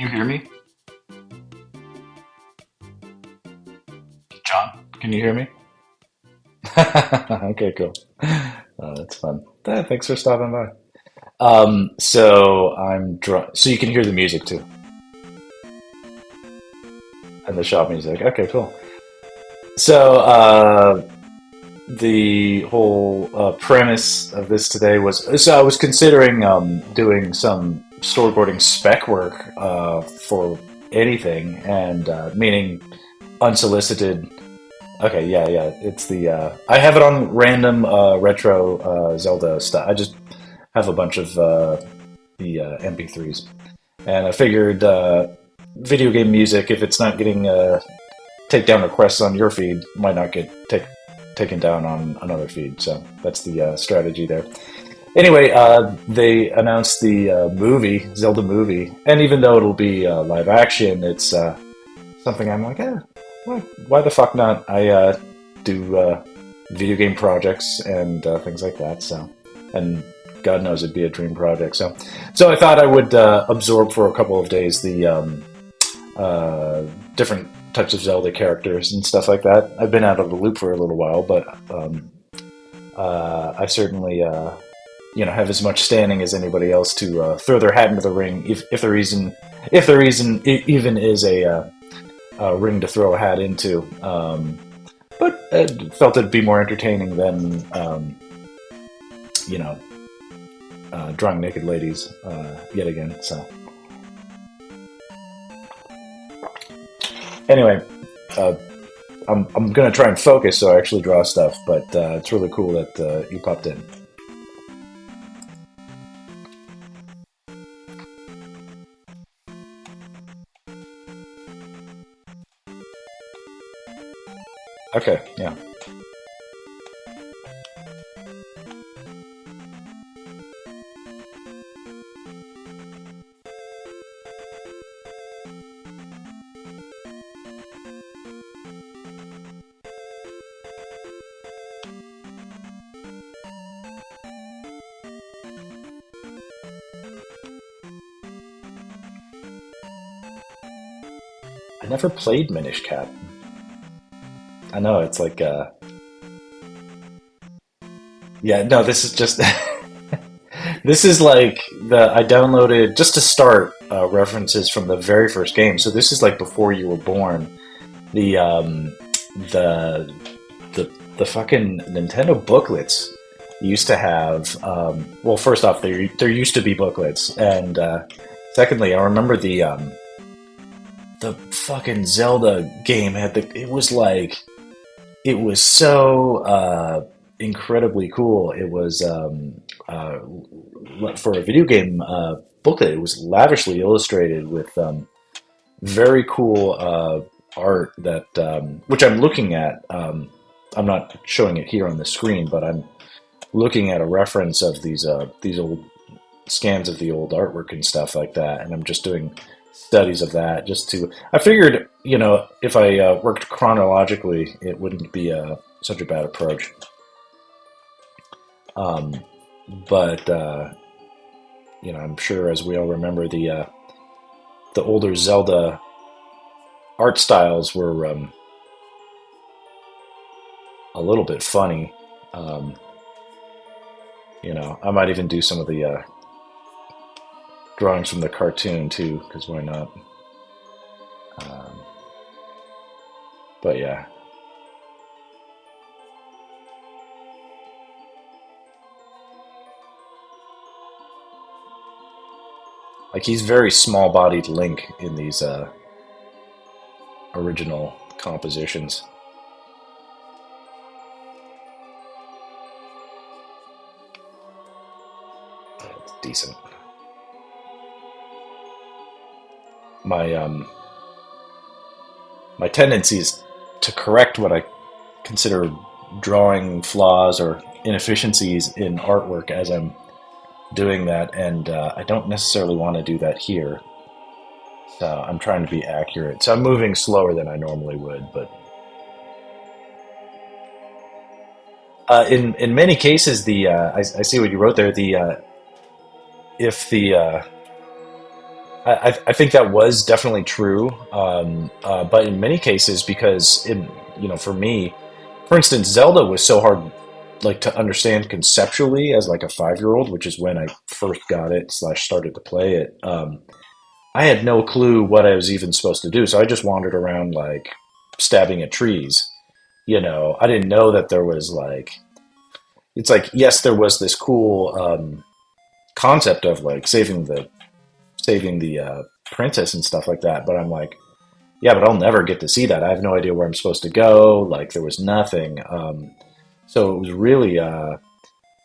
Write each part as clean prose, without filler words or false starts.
Can you hear me? John, can you hear me? Okay, cool. That's fun. Thanks for stopping by. So you can hear the music too, and the shop music. Okay, cool. So the whole premise of this today was so I was considering doing some storyboarding spec work for anything, and meaning unsolicited. Okay, yeah, yeah. It's the I have it on random retro Zelda stuff. I just have a bunch of the MP3s, and I figured video game music, if it's not getting takedown requests on your feed, might not get taken down on another feed. So that's the strategy there. Anyway, they announced the movie, Zelda movie, and even though it'll be live action, it's something I'm like, why the fuck not? I do video game projects and things like that. So, and God knows it'd be a dream project. So I thought I would absorb for a couple of days the different types of Zelda characters and stuff like that. I've been out of the loop for a little while, but I certainly have as much standing as anybody else to throw their hat into the ring if even is a ring to throw a hat into. But I felt it'd be more entertaining than drawing naked ladies yet again. So anyway, I'm gonna try and focus so I actually draw stuff. But it's really cool that you popped in. Okay, yeah. I never played Minish Cap. I know it's like yeah, no, this is just this is like the I downloaded just to start references from the very first game. So this is like before you were born. The the the fucking Nintendo booklets used to have well, first off, there used to be booklets, and secondly, I remember the fucking Zelda game had it was like it was so incredibly cool. It was for a video game booklet. It was lavishly illustrated with very cool art that which I'm looking at. I'm not showing it here on the screen, but I'm looking at a reference of these old scans of the old artwork and stuff like that, and I'm just doing studies of that just to. I figured, if I worked chronologically, it wouldn't be such a bad approach. Um, but I'm sure, as we all remember, the older Zelda art styles were a little bit funny. Um, I might even do some of the drawings from the cartoon too, because why not? Um, but yeah, like he's very small-bodied Link in these original compositions. It's decent. My my tendency is to correct what I consider drawing flaws or inefficiencies in artwork as I'm doing that, and I don't necessarily want to do that here. So I'm trying to be accurate. So I'm moving slower than I normally would, but in many cases, I see what you wrote there. The if the I think that was definitely true, but in many cases, because for me, for instance, Zelda was so hard, like to understand conceptually as like a 5 year old, which is when I first got it slash started to play it. I had no clue what I was even supposed to do, so I just wandered around like stabbing at trees. I didn't know that there was like it's like yes, there was this cool concept of like saving the princess and stuff like that, but I'm like, yeah, but I'll never get to see that. I have no idea where I'm supposed to go. Like there was nothing. So it was really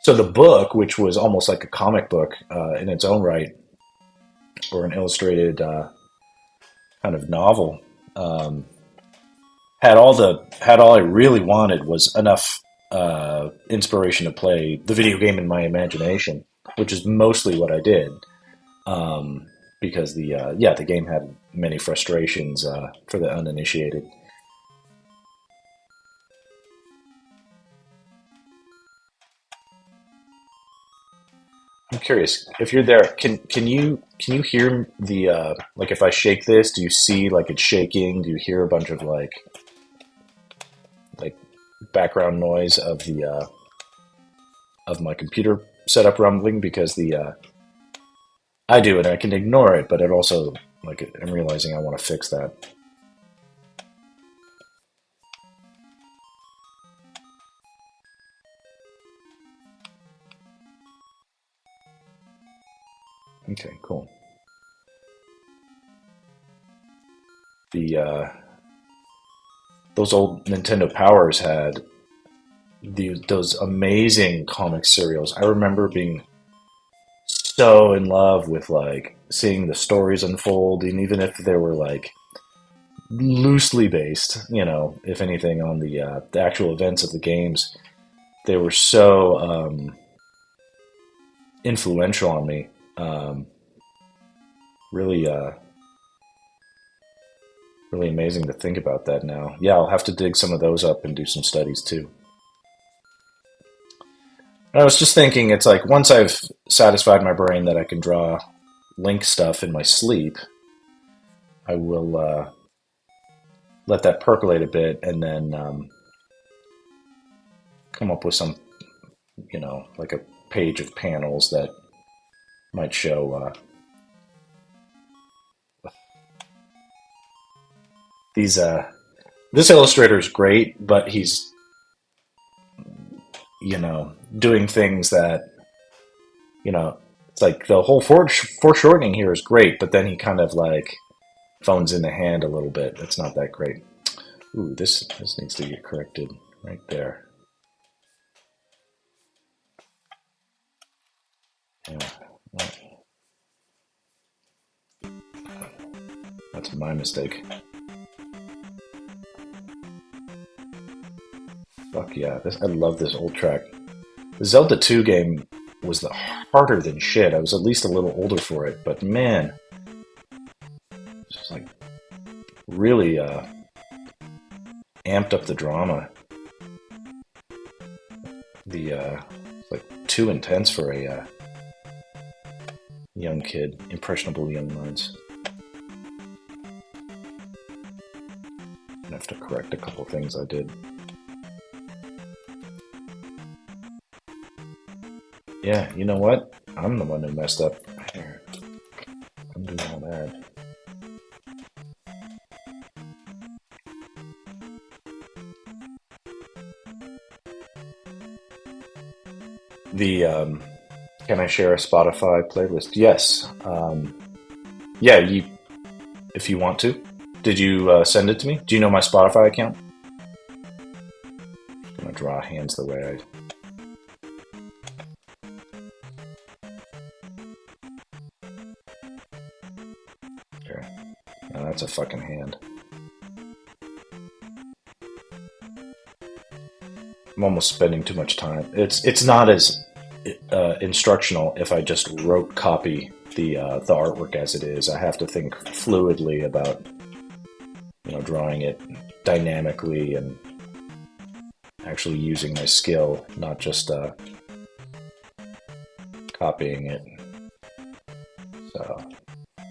so the book, which was almost like a comic book in its own right, or an illustrated kind of novel, um, had all I really wanted was enough inspiration to play the video game in my imagination, which is mostly what I did. Um, because the game had many frustrations for the uninitiated. I'm curious if you're there. Can you hear the like if I shake this? Do you see like it's shaking? Do you hear a bunch of like background noise of my computer setup rumbling? Because the I do it. I can ignore it, but it also like I'm realizing I want to fix that. Okay, cool. The those old Nintendo Powers had those amazing comic serials. I remember being so in love with like seeing the stories unfold, and even if they were like loosely based, if anything, on the actual events of the games, they were so influential on me. Um, really, really amazing to think about that now. Yeah, I'll have to dig some of those up and do some studies too. I was just thinking, it's like once I've satisfied my brain that I can draw Link stuff in my sleep, I will let that percolate a bit and then come up with some, like a page of panels that might show these. This illustrator is great, but he's, doing things that, it's like the whole foreshortening here is great, but then he kind of like phones in the hand a little bit. It's not that great. Ooh, this needs to get corrected right there. Yeah, well, that's my mistake. Fuck yeah, I love this old track. The Zelda 2 game was harder than shit. I was at least a little older for it, but man, just like really amped up the drama. The like too intense for a young kid, impressionable young minds. I have to correct a couple things I did. Yeah, you know what? I'm the one who messed up. Here, I'm doing all that. The can I share a Spotify playlist? Yes. Yeah, if you want to. Did you send it to me? Do you know my Spotify account? I'm gonna draw hands the way I. Here. No, that's a fucking hand. I'm almost spending too much time. It's not as instructional if I just rote copy the artwork as it is. I have to think fluidly about drawing it dynamically and actually using my skill, not just copying it. So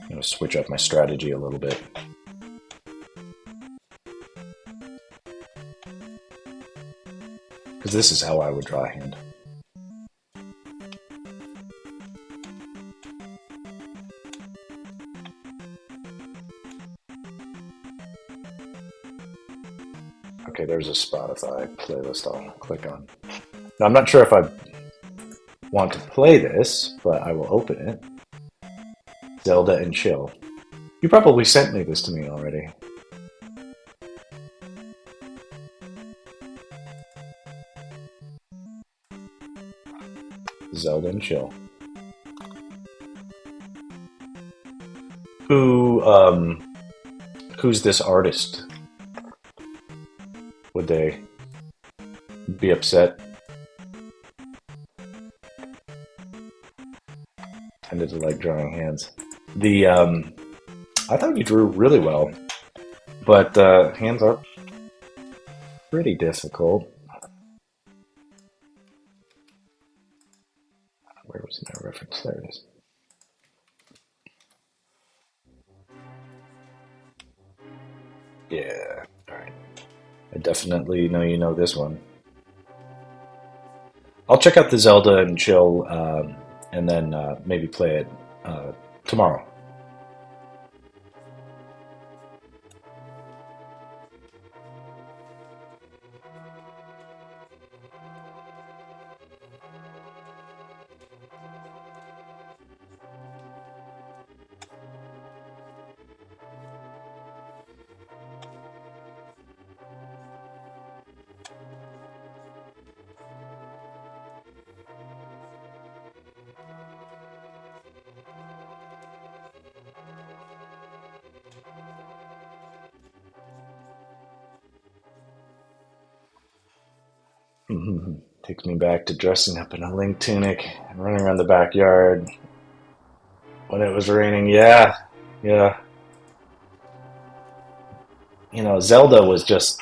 I'm going to switch up my strategy a little bit. Because this is how I would draw a hand. Okay, there's a Spotify playlist I'll click on. Now, I'm not sure if I want to play this, but I will open it. Zelda and Chill. You probably sent me this to me already. Zelda and Chill. Who's this artist? Would they be upset? Tended to like drawing hands. I thought you drew really well, but hands are pretty difficult. Where was my reference? There it is. Yeah, all right. I definitely know you know this one. I'll check out the Zelda and Chill, and then maybe play it tomorrow. Takes me back to dressing up in a Link tunic and running around the backyard when it was raining. Yeah, yeah. Zelda was just.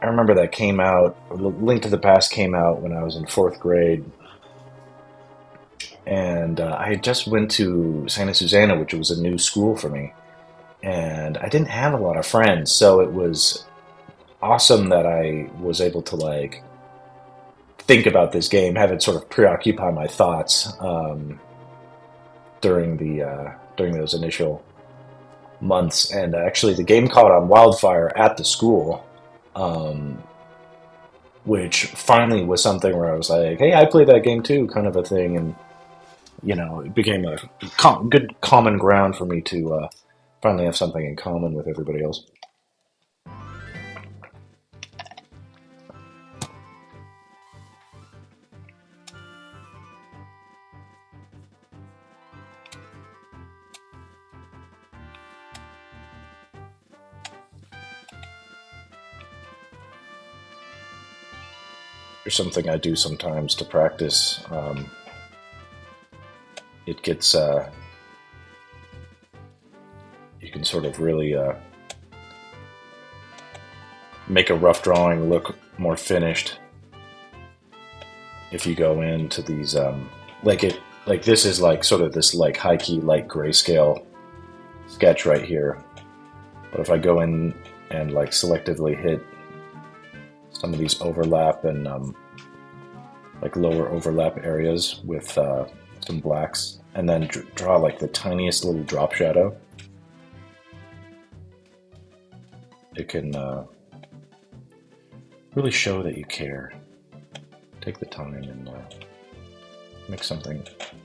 I remember that came out. Link to the Past came out when I was in fourth grade, and I just went to Santa Susana, which was a new school for me, and I didn't have a lot of friends, so it was awesome that I was able to like think about this game, have it sort of preoccupy my thoughts during those initial months. And actually, the game caught on wildfire at the school, um, which finally was something where I was like, "Hey, I played that game too," kind of a thing, and it became a good common ground for me to finally have something in common with everybody else. There's something I do sometimes to practice. It gets you can sort of really make a rough drawing look more finished if you go into these like this is like sort of this like high key light grayscale sketch right here, but if I go in and like selectively hit some of these overlap and like lower overlap areas with some blacks, and then draw like the tiniest little drop shadow, it can really show that you care. Take the time and make something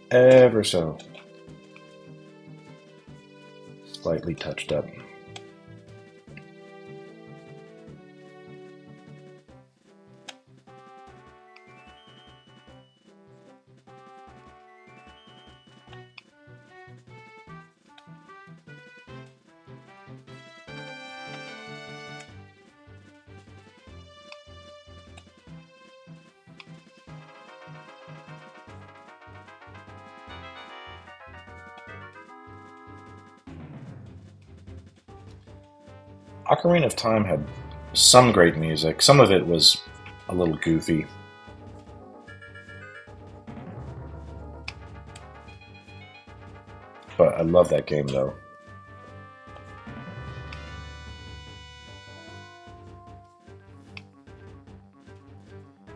ever so slightly touched up. Ocarina of Time had some great music. Some of it was a little goofy. But I love that game though.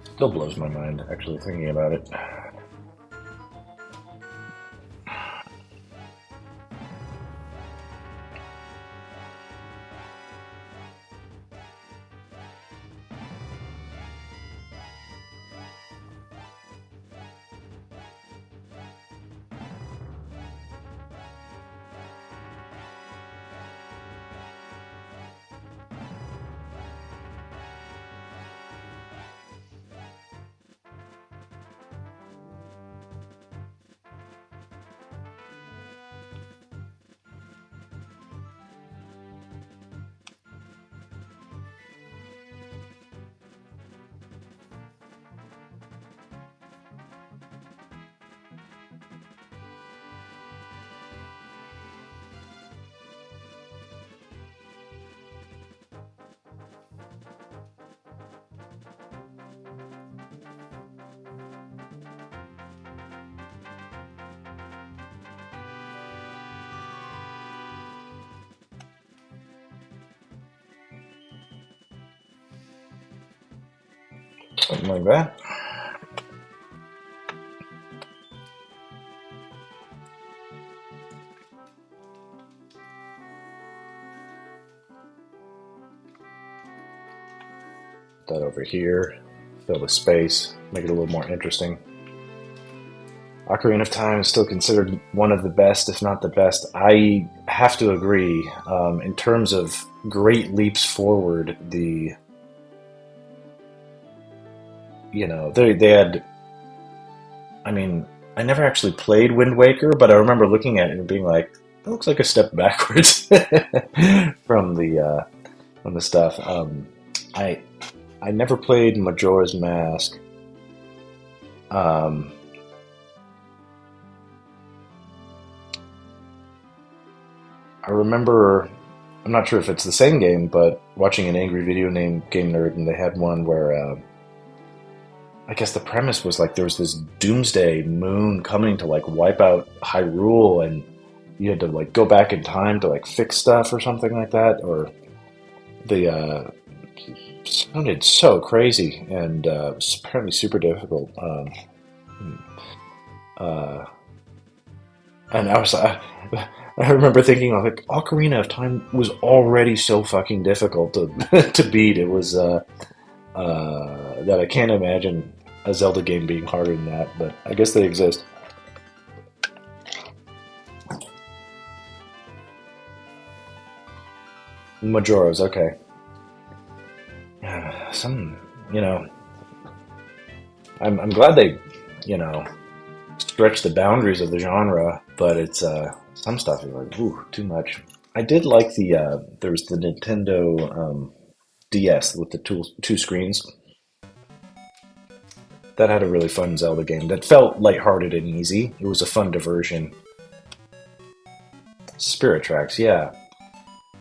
Still blows my mind actually thinking about it. Something like that. That over here. Fill the space. Make it a little more interesting. Ocarina of Time is still considered one of the best, if not the best. I have to agree. In terms of great leaps forward, they had. I mean, I never actually played Wind Waker, but I remember looking at it and being like, "That looks like a step backwards from the stuff." I I never played Majora's Mask. Um, I remember, I'm not sure if it's the same game, but watching an Angry Video Game Nerd, and they had one where I guess the premise was like there was this doomsday moon coming to like wipe out Hyrule, and you had to like go back in time to like fix stuff or something like that. Or the sounded so crazy and was apparently super difficult. Uh, and I remember thinking like Ocarina of Time was already so fucking difficult to to beat. It was that I can't imagine a Zelda game being harder than that, but I guess they exist. Majora's okay. Some, you know, I'm glad they, you know, stretch the boundaries of the genre, but it's some stuff is like, ooh, too much. I did like there was the Nintendo DS with the two screens. That had a really fun Zelda game that felt lighthearted and easy. It was a fun diversion. Spirit Tracks, yeah.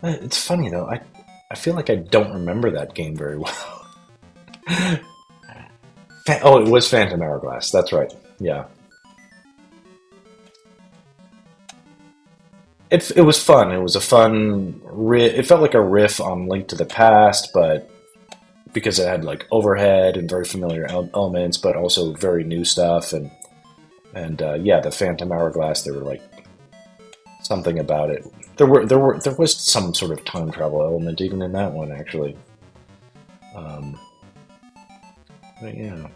It's funny though. I feel like I don't remember that game very well. Oh, it was Phantom Hourglass. That's right. Yeah. It was fun. It was a fun it felt like a riff on Link to the Past, but because it had like overhead and very familiar elements, but also very new stuff, and yeah, the Phantom Hourglass. There were like something about it. There was some sort of time travel element even in that one actually. Um, but yeah.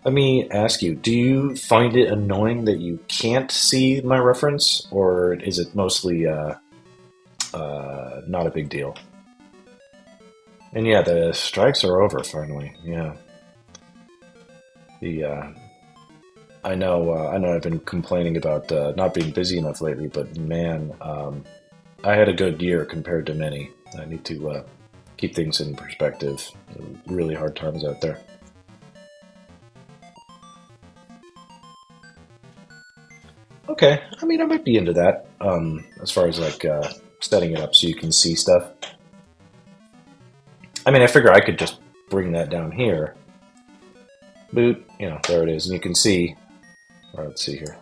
Let me ask you: do you find it annoying that you can't see my reference, or is it mostly not a big deal? And yeah, the strikes are over finally. Yeah, the I know I've been complaining about not being busy enough lately, but man, I had a good year compared to many. I need to keep things in perspective. Really hard times out there. Okay, I mean, I might be into that. As far as like setting it up so you can see stuff. I mean, I figure I could just bring that down here. boot, there it is. And you can see, let's see here.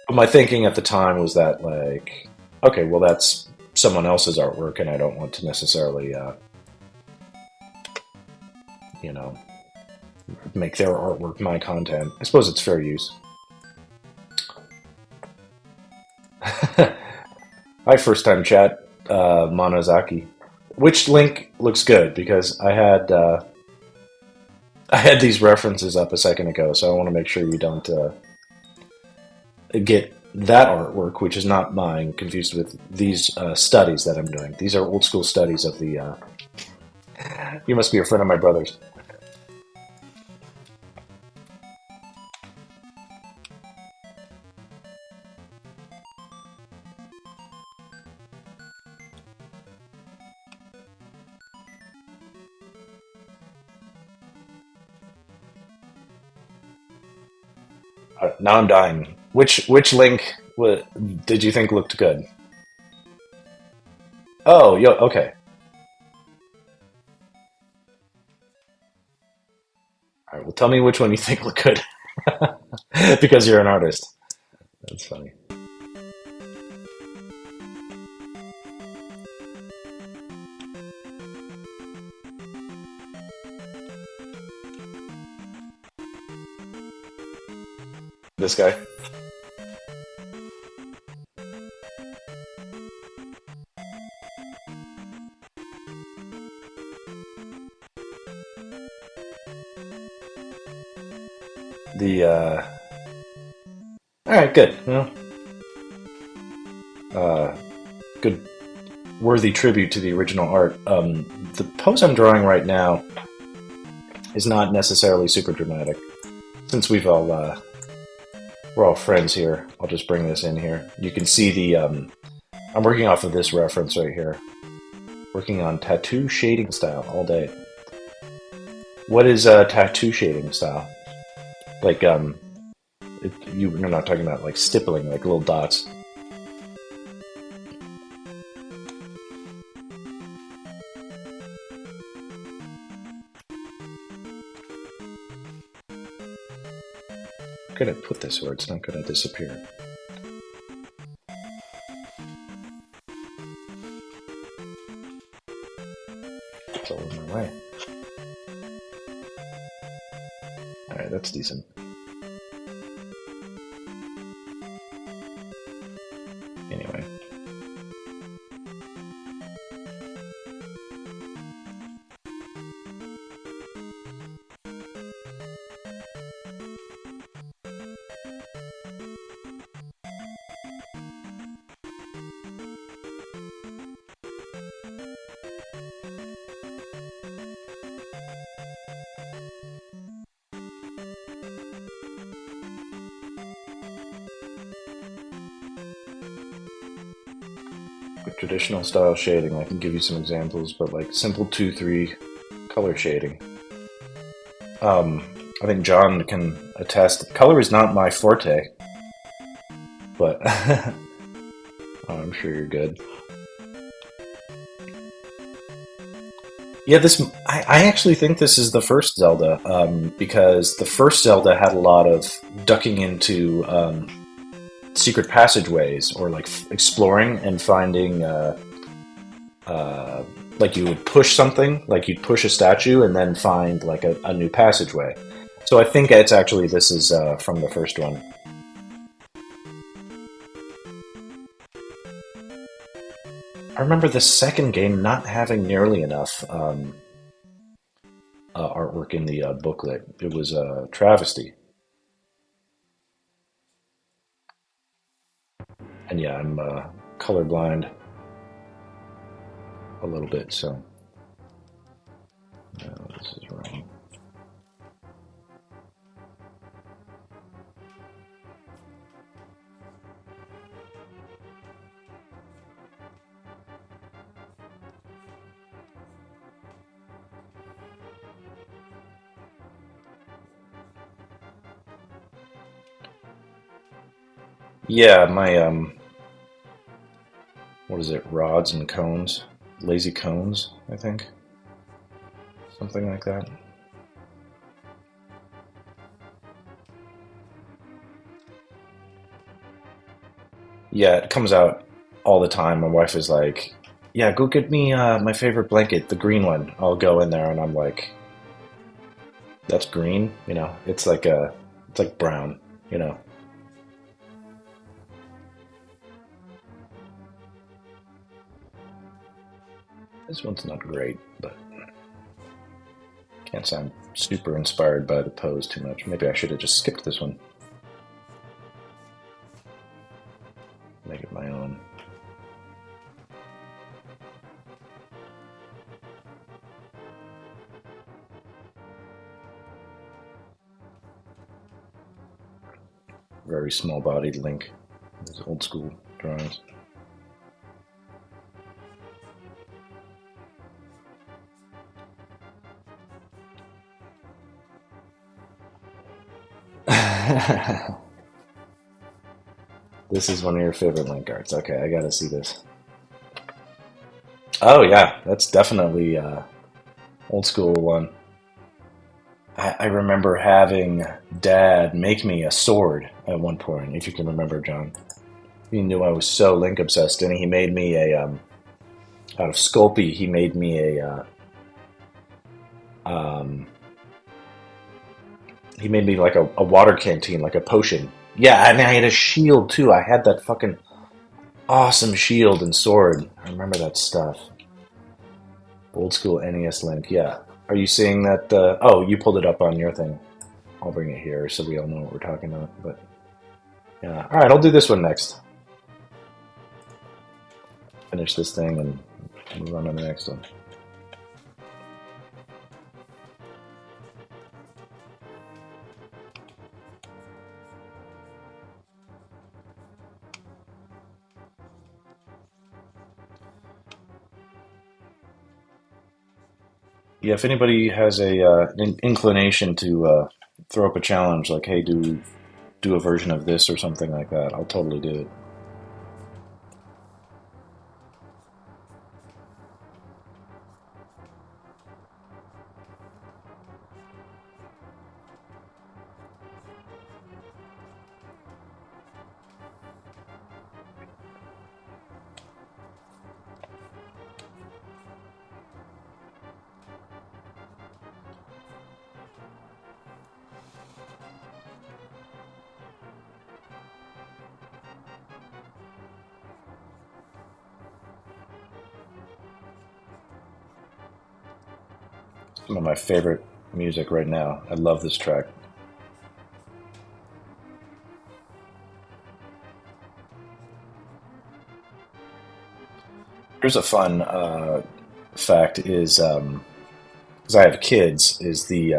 But my thinking at the time was that, like, okay, well, that's someone else's artwork, and I don't want to necessarily, you know, make their artwork my content. I suppose it's fair use. Hi, first time chat, Monozaki. Which link looks good? Because I had these references up a second ago, so I want to make sure you don't get that artwork, which is not mine, confused with these studies that I'm doing. These are old school studies of the. You must be a friend of my brother's. Now I'm dying. Which link did you think looked good? Oh, yo, okay. All right. Well, tell me which one you think looked good, because you're an artist. That's funny. This guy. The All right, good. Well, uh, good, worthy tribute to the original art. The pose I'm drawing right now is not necessarily super dramatic. Since we're all friends here, I'll just bring this in here. You can see the I'm working off of this reference right here. Working on tattoo shading style all day. What is tattoo shading style? Like you're not talking about like stippling, like little dots. I'm gonna put this where it's not gonna disappear. It's all in my way. Alright, that's decent. Anyway. With traditional style shading, I can give you some examples, but like simple 2-3 color shading. I think John can attest. Color is not my forte, but oh, I'm sure you're good. Yeah, I actually think this is the first Zelda, because the first Zelda had a lot of ducking into secret passageways or like exploring and finding like you would push something, like you'd push a statue and then find like a new passageway. So I think it's actually this is from the first one. I remember the second game not having nearly enough artwork in the booklet. It was a travesty. And yeah, I'm colorblind a little bit, so no, this is wrong. Yeah, my what is it? Rods and cones, lazy cones, I think. something like that. Yeah, it comes out all the time. My wife is like, "Yeah, go get me my favorite blanket, the green one." I'll go in there and I'm like, "That's green," you know. It's like brown, you know. This one's not great, but can't say I'm super inspired by the pose too much. Maybe I should have just skipped this one. Make it my own. Very small-bodied Link. Those old school drawings. This is one of your favorite Link arts. Okay, I gotta see this. Oh yeah, that's definitely old school one. I remember having Dad make me a sword at one point, if you can remember, John. He knew I was so Link obsessed, and he made me a out of Sculpey. He made me um, he made me like a water canteen, like a potion. Yeah, and I had a shield too. I had that fucking awesome shield and sword. I remember that stuff. Old school NES Link. Yeah. Are you seeing that? Oh, you pulled it up on your thing. I'll bring it here so we all know what we're talking about. But yeah. All right, I'll do this one next. Finish this thing and move on to the next one. Yeah, if anybody has a inclination to throw up a challenge, like, hey, do a version of this or something like that, I'll totally do it. Some of my favorite music right now. I love this track. Here's a fun fact: is because I have kids, is the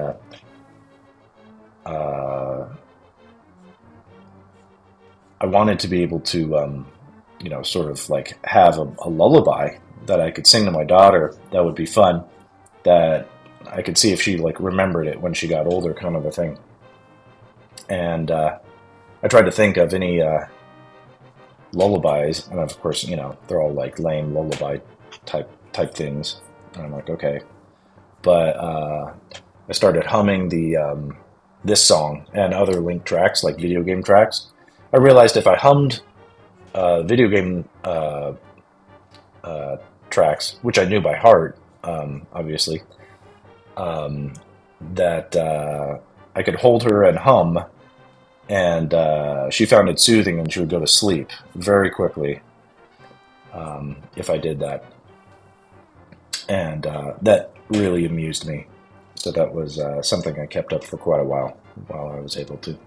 uh, I wanted to be able to sort of like have a lullaby that I could sing to my daughter. That would be fun. That I could see if she like remembered it when she got older, kind of a thing. And I tried to think of any lullabies, and of course, they're all like lame lullaby type things. And I'm like, okay, but I started humming the this song and other Link tracks, like video game tracks. I realized if I hummed video game uh, tracks, which I knew by heart, obviously, um, that I could hold her and hum, and she found it soothing, and she would go to sleep very quickly if I did that, and that really amused me. So that was something I kept up for quite a while I was able to.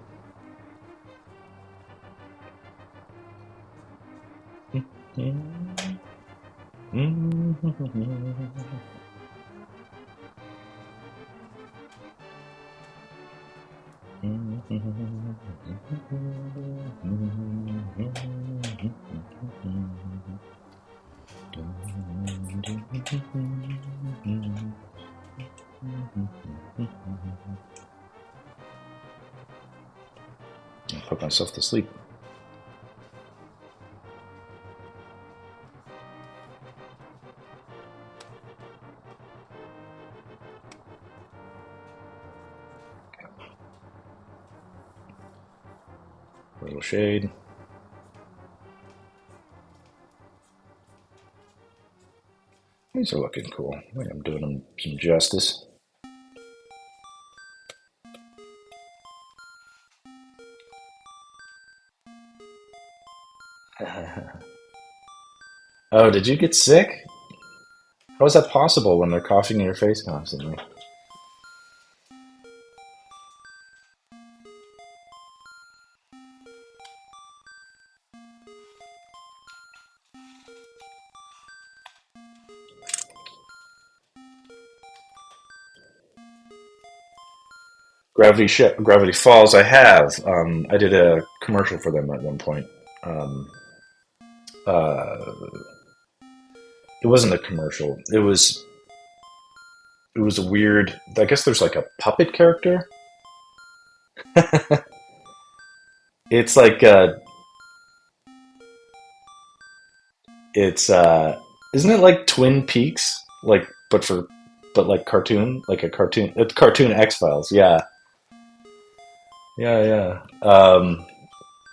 Put myself to sleep. A little shade. These are looking cool. I think I'm doing them some justice. Oh, did you get sick? How is that possible when they're coughing in your face constantly? Gravity Falls. I have. I did a commercial for them at one point. Um, uh, it wasn't a commercial. It was a weird. I guess there's like a puppet character. It's like it's isn't it like Twin Peaks? Like, but like cartoon, like a cartoon. It's cartoon X Files. Yeah, yeah.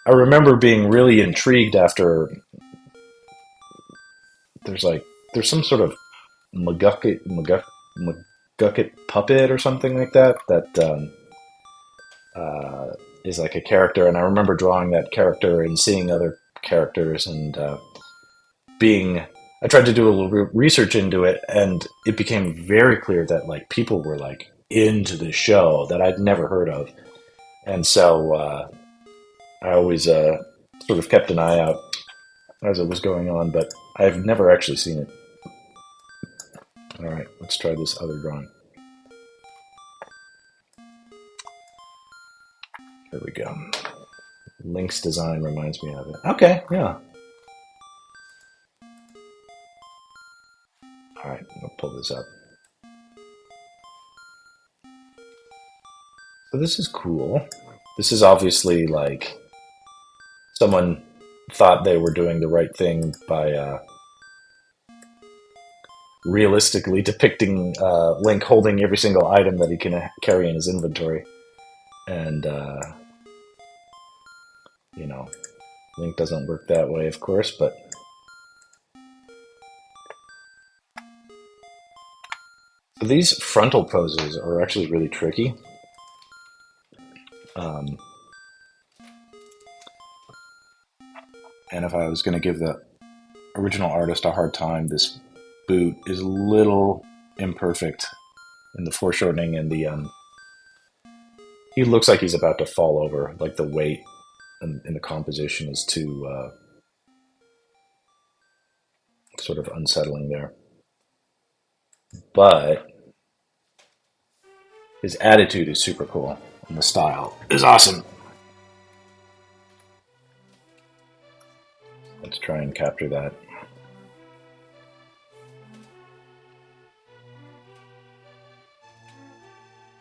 I remember being really intrigued after there's like there's some sort of McGucket puppet or something like that uh, is like a character, and I remember drawing that character and seeing other characters and being. I tried to do a little research into it, and it became very clear that like people were like into the show that I'd never heard of, and so I always sort of kept an eye out as it was going on, but I've never actually seen it. All right, let's try this other drawing. There we go. Link's design reminds me of it. Okay, yeah. All right, I'll pull this up. So this is cool. This is obviously like someone thought they were doing the right thing by realistically depicting Link holding every single item that he can carry in his inventory. And, you know, Link doesn't work that way, of course, but these frontal poses are actually really tricky. Um, and if I was going to give the original artist a hard time, this boot is a little imperfect in the foreshortening and the he looks like he's about to fall over. Like the weight and the composition is too sort of unsettling there. But his attitude is super cool, and the style is awesome. Let's try and capture that.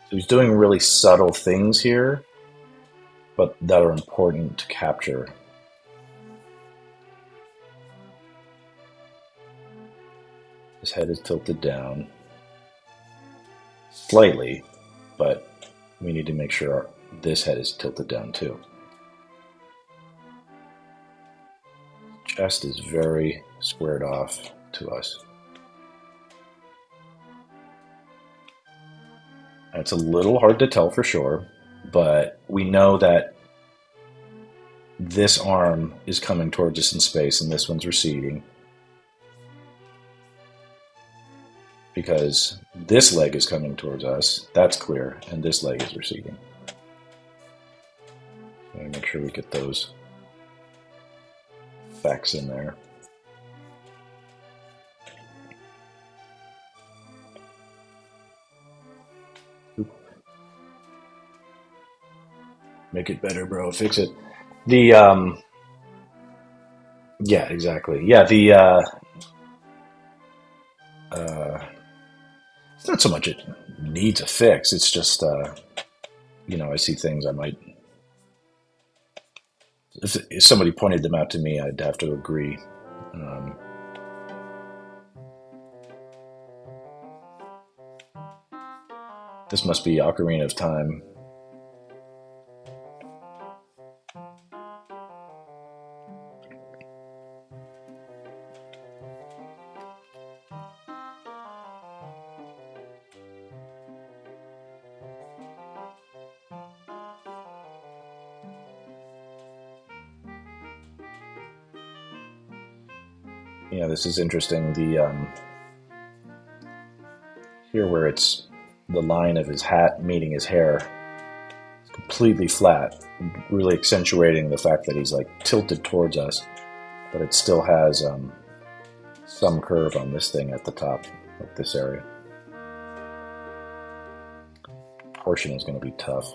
So he's doing really subtle things here, but that are important to capture. His head is tilted down slightly, but we need to make sure this head is tilted down too. Chest is very squared off to us. It's a little hard to tell for sure, but we know that this arm is coming towards us in space and this one's receding. Because this leg is coming towards us, that's clear, and this leg is receding. So make sure we get those facts in there. Oop. Make it better, bro. Fix it. The yeah, exactly. Yeah, the uh, it's not so much it needs a fix. It's just I see things I might. If somebody pointed them out to me, I'd have to agree. Um, this must be Ocarina of Time. Yeah, this is interesting. The here where it's the line of his hat meeting his hair, it's completely flat, really accentuating the fact that he's like tilted towards us, but it still has some curve on this thing at the top, like this area. Portion is going to be tough.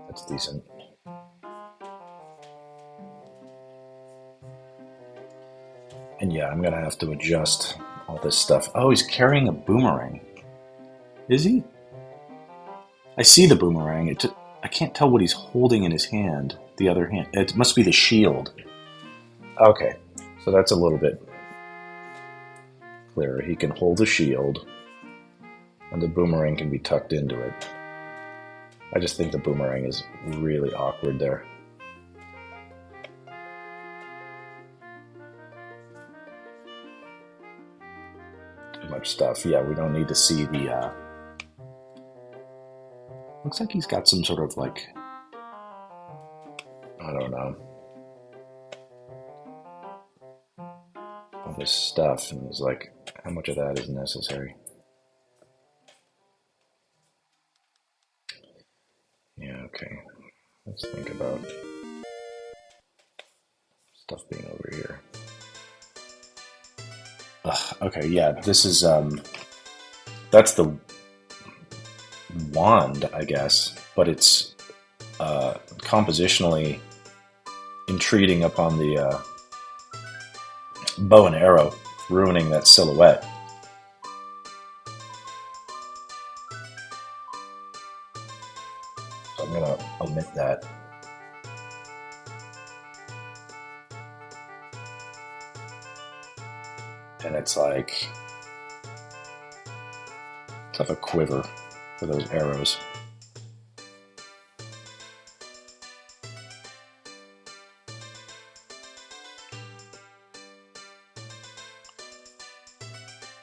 That's decent. And yeah, I'm going to have to adjust all this stuff. Oh, he's carrying a boomerang. Is he? I see the boomerang. I can't tell what he's holding in his hand. The other hand. It must be the shield. Okay, so that's a little bit clearer. He can hold the shield, and the boomerang can be tucked into it. I just think the boomerang is really awkward there. Too much stuff. Yeah, we don't need to see the... Looks like he's got some sort of like... I don't know. All this stuff, and it's like, how much of that is necessary? Yeah, okay. Let's think about stuff being over here. Ugh, okay, yeah, this is, that's the wand, I guess, but it's compositionally intruding upon the bow and arrow, ruining that silhouette. So I'm gonna omit that. And it's like, let's have a quiver for those arrows.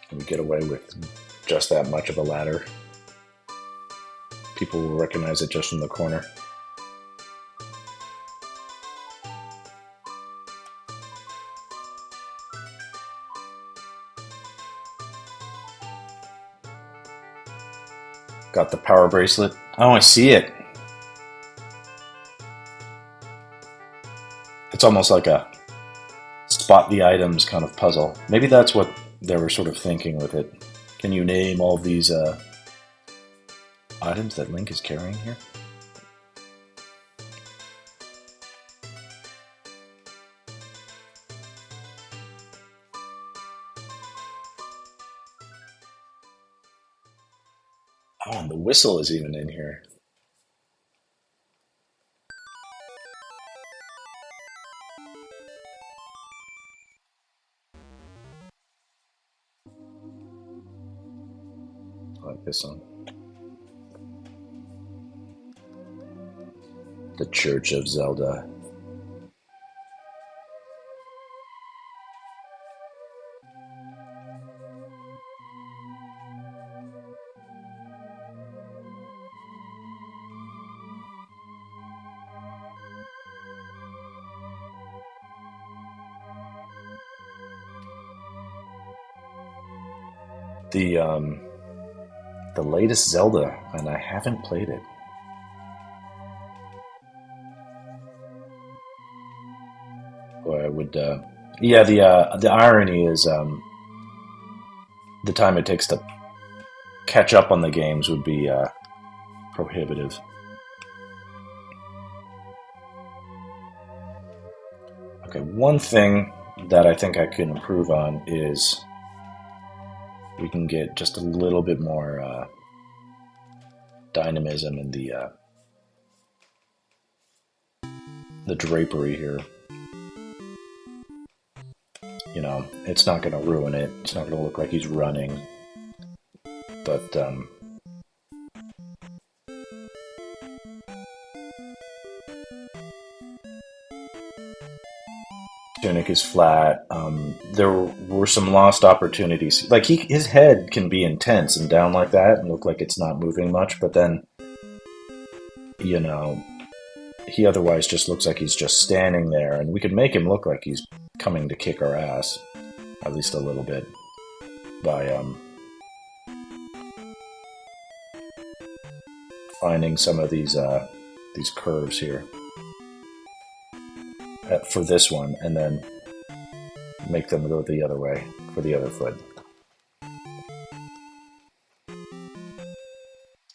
And we get away with just that much of a ladder. People will recognize it just from the corner. Got the power bracelet. Oh, I see it. It's almost like a spot the items kind of puzzle. Maybe that's what they were sort of thinking with it. Can you name all these items that Link is carrying here? Oh, and the whistle is even in here. I like this one. The Church of Zelda. The latest Zelda, and I haven't played it. Or I would, yeah. The irony is, the time it takes to catch up on the games would be prohibitive. Okay, one thing that I think I can improve on is we can get just a little bit more dynamism in the drapery here. You know, it's not going to ruin it. It's not going to look like he's running. But tunic is flat. There were some lost opportunities. Like his head can be intense and down like that and look like it's not moving much, but then, you know, he otherwise just looks like he's just standing there, and we could make him look like he's coming to kick our ass, at least a little bit, by finding some of these curves here for this one, and then make them go the other way for the other foot.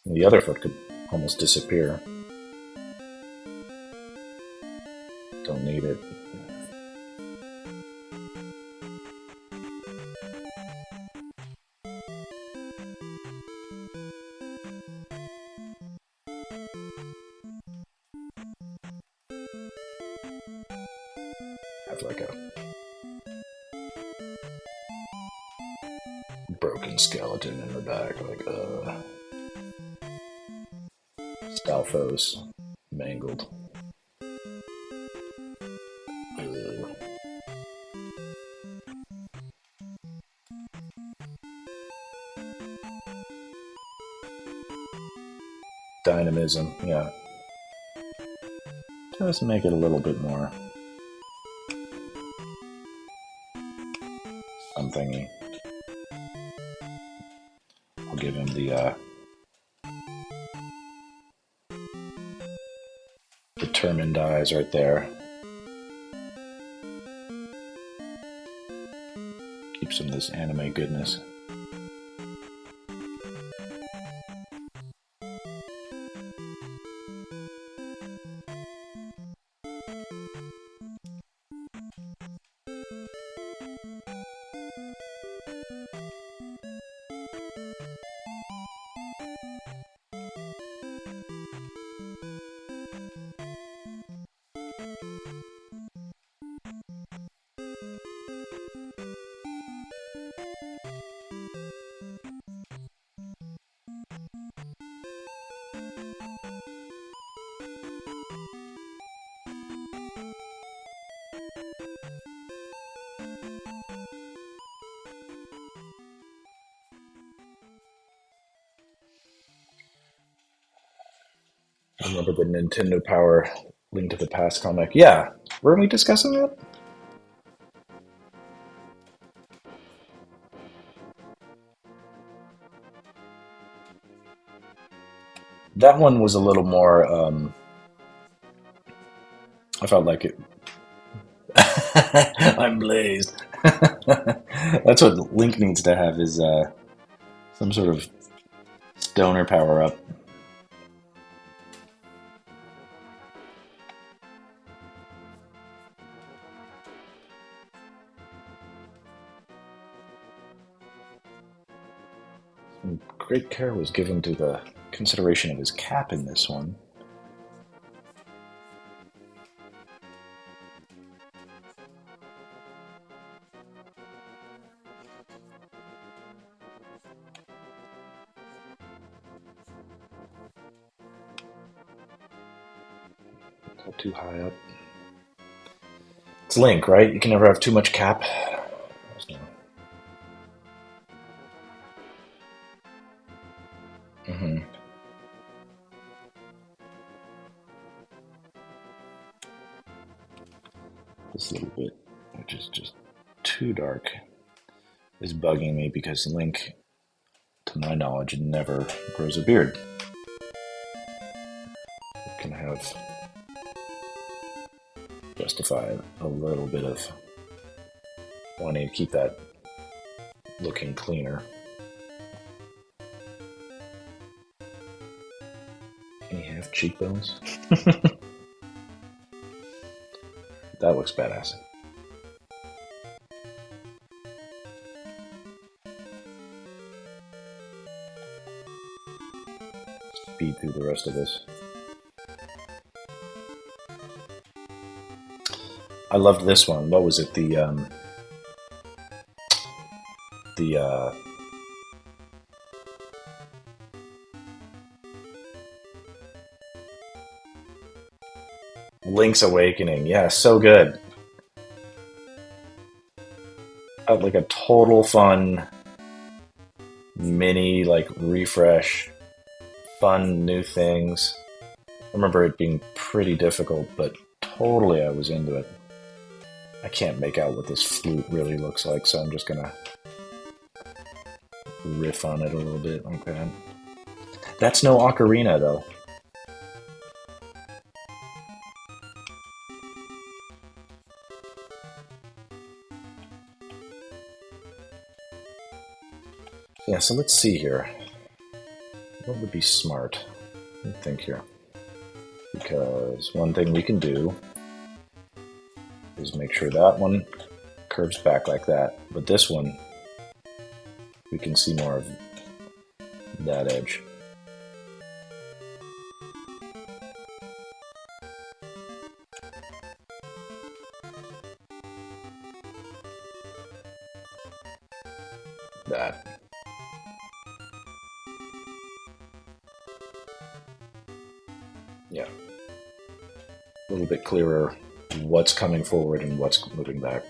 And the other foot could almost disappear. Don't need it. Have like a broken skeleton in the back, like Stalfos mangled. Dynamism, yeah. Just make it a little bit more something-y. I'll give him the determined eyes right there. Keep some of this anime goodness. I remember the Nintendo Power Link to the Past comic. Yeah, weren't we discussing that? That one was a little more. I felt like it. I'm blazed. That's what Link needs to have is some sort of stoner power up. Great care was given to the consideration of his cap in this one. Not too high up. It's Link, right? You can never have too much cap. Mm-hmm. This little bit, which is just too dark, is bugging me because Link, to my knowledge, never grows a beard. It can have justify a little bit of wanting to keep that looking cleaner. Can you have cheekbones? That looks badass. Speed through the rest of this. I loved this one. What was it? The Link's Awakening. Yeah, so good. Like a total fun mini like refresh, fun new things. remember it being pretty difficult, but totally I was into it. I can't make out what this flute really looks like, so I'm just gonna riff on it a little bit like that. That's no ocarina, though. Yeah, so let's see here. What would be smart? Let me think here. Because one thing we can do is make sure that one curves back like that. But this one, we can see more of that edge. That. Yeah. A little bit clearer what's coming forward and what's moving back.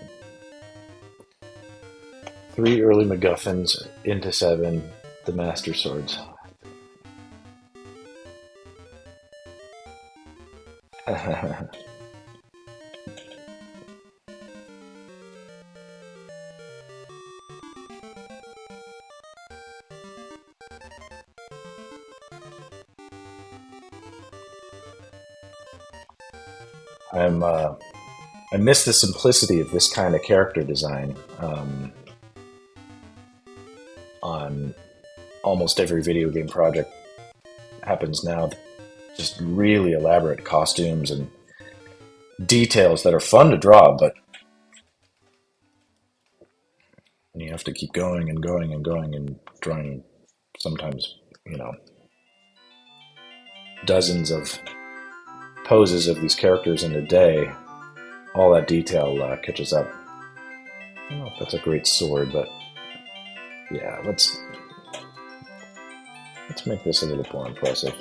3 early MacGuffins into 7, the Master Swords. I miss the simplicity of this kind of character design on almost every video game project happens now. Just really elaborate costumes and details that are fun to draw, but you have to keep going and going and going and drawing sometimes, dozens of poses of these characters in a day. All that detail catches up. I don't know if that's a great sword, but yeah, let's make this a little more impressive.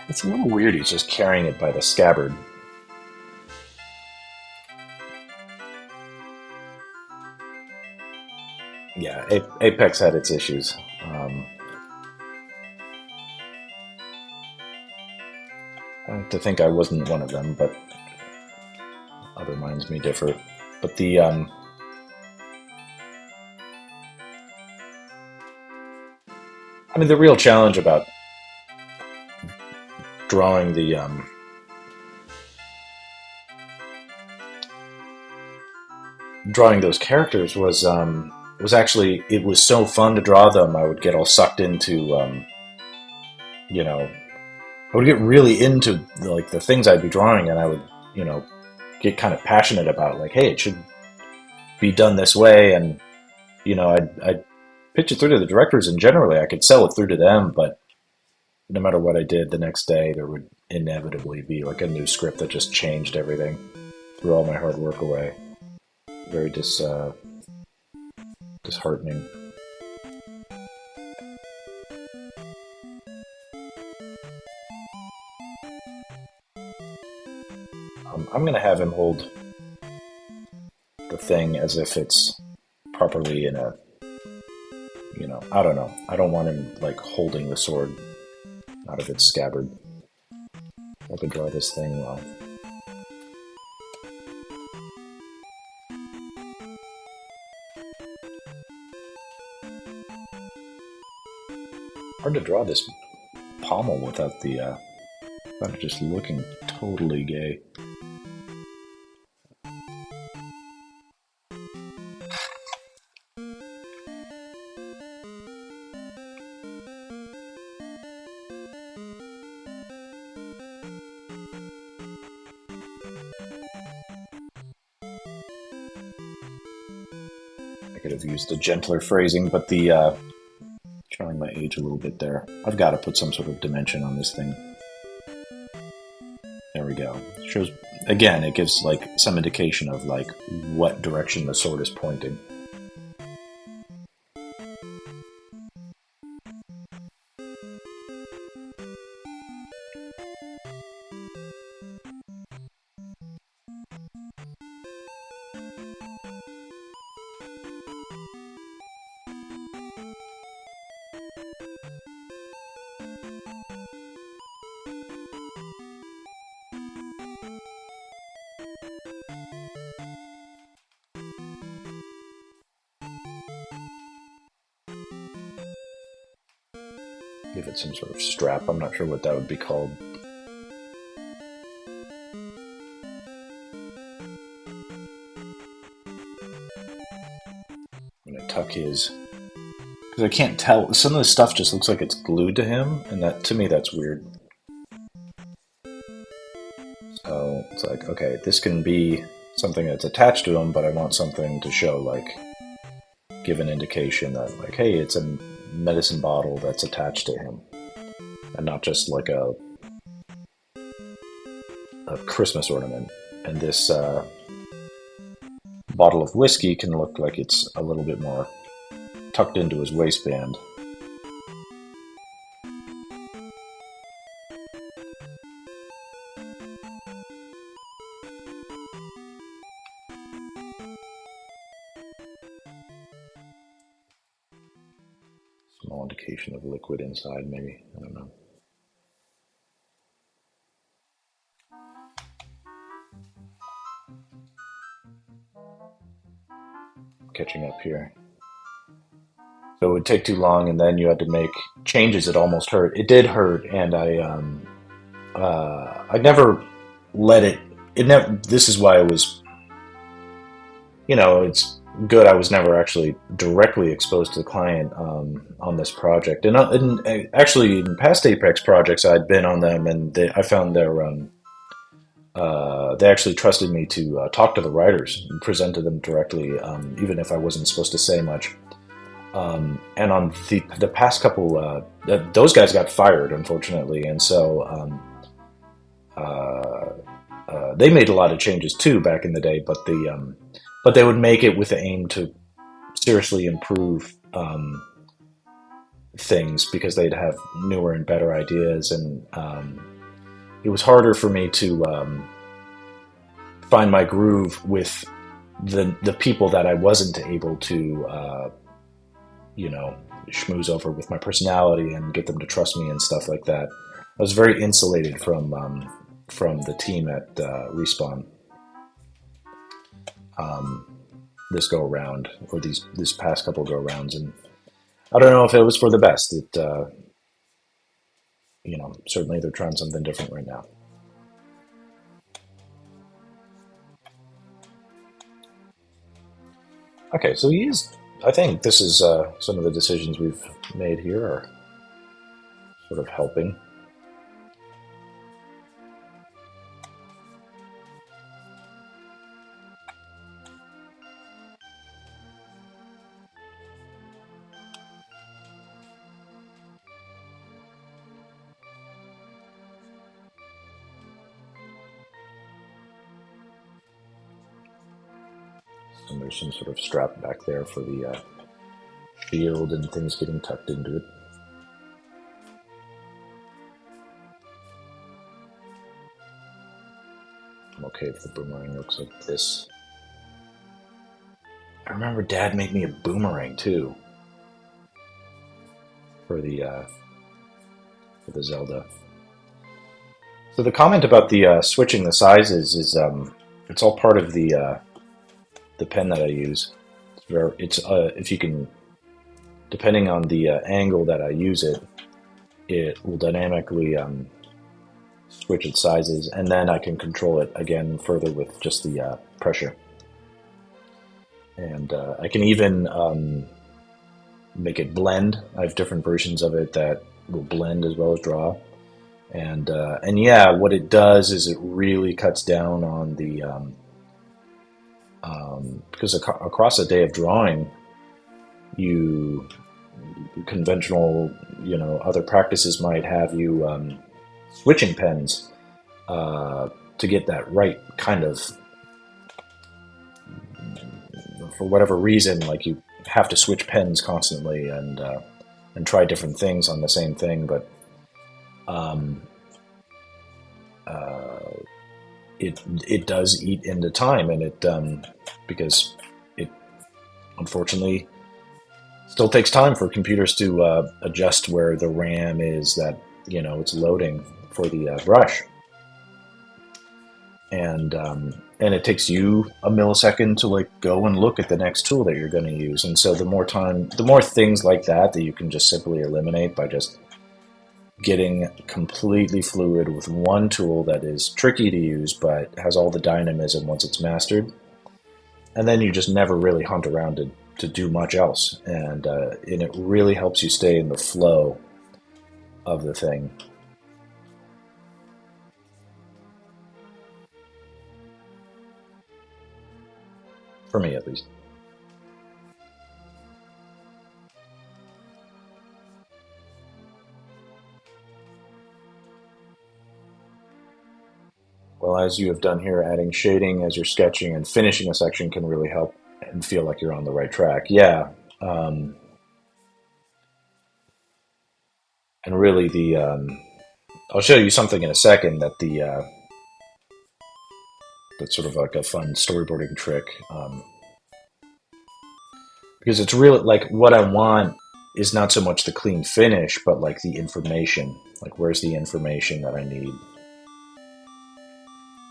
It's a little weird he's just carrying it by the scabbard. Yeah, Apex had its issues. I like to think I wasn't one of them, but other minds may differ. But the real challenge about drawing drawing those characters was actually, it was so fun to draw them. I would get all sucked into I would get really into the things I'd be drawing, and I would get kind of passionate about, like, hey, it should be done this way, and I'd pitch it through to the directors, and generally I could sell it through to them, but no matter what I did the next day, there would inevitably be like a new script that just changed everything, threw all my hard work away. Very disheartening. I'm going to have him hold the thing as if it's properly in a, I don't know. I don't want him like holding the sword out of its scabbard. I could draw this thing well. Hard to draw this pommel without it just looking totally gay. I could have used a gentler phrasing, but showing my age a little bit there. I've got to put some sort of dimension on this thing. There we go. Shows, again, it gives like some indication of like what direction the sword is pointing. give it some sort of strap. I'm not sure what that would be called. I'm gonna tuck his, because I can't tell. Some of the stuff just looks like it's glued to him, and that, to me, that's weird. So it's like, okay, this can be something that's attached to him, but I want something to show, like, give an indication that, like, hey, it's a medicine bottle that's attached to him, and not just like a Christmas ornament. And this bottle of whiskey can look like it's a little bit more tucked into his waistband. Small indication of liquid inside, maybe. I don't know. Catching up here. So it would take too long, and then you had to make changes. It almost hurt. It did hurt, and I never let it. It never. This is why it was. It's good. I was never actually directly exposed to the client on this project, and actually in past Apex projects I'd been on them, and I found they actually trusted me to talk to the writers and present to them directly, even if I wasn't supposed to say much. And on the past couple, those guys got fired, unfortunately, and so they made a lot of changes too back in the day. But they would make it with the aim to seriously improve things, because they'd have newer and better ideas, and it was harder for me to find my groove with the people that I wasn't able to schmooze over with my personality and get them to trust me and stuff like that. I was very insulated from the team at Respawn this go around, or this past couple go rounds, and I don't know if it was for the best. Certainly they're trying something different right now. Okay, so I think this is some of the decisions we've made here are sort of helping. And there's some sort of strap back there for the shield and things getting tucked into it. I'm okay if the boomerang looks like this. I remember Dad made me a boomerang too for the Zelda. So the comment about the switching the sizes is it's all part of the pen that I use. It's if you can, depending on the angle that I use it, it will dynamically switch its sizes, and then I can control it again further with just the pressure. And I can even make it blend. I have different versions of it that will blend as well as draw. And yeah, what it does is it really cuts down on the because across a day of drawing, conventional, other practices might have you switching pens to get that right kind of, for whatever reason, like you have to switch pens constantly and try different things on the same thing, but it does eat into time, and it because it unfortunately still takes time for computers to adjust where the RAM is that it's loading for the brush, and it takes you a millisecond to go and look at the next tool that you're going to use. And so the more things like that you can just simply eliminate by just getting completely fluid with one tool that is tricky to use but has all the dynamism once it's mastered, and then you just never really hunt around to do much else, and it really helps you stay in the flow of the thing. For me, at least. Well, as you have done here, adding shading as you're sketching and finishing a section can really help and feel like you're on the right track. Yeah, um, and really I'll show you something in a second that's sort of like a fun storyboarding trick, because it's really like what I want is not so much the clean finish, but like the information. Like, where's the information that I need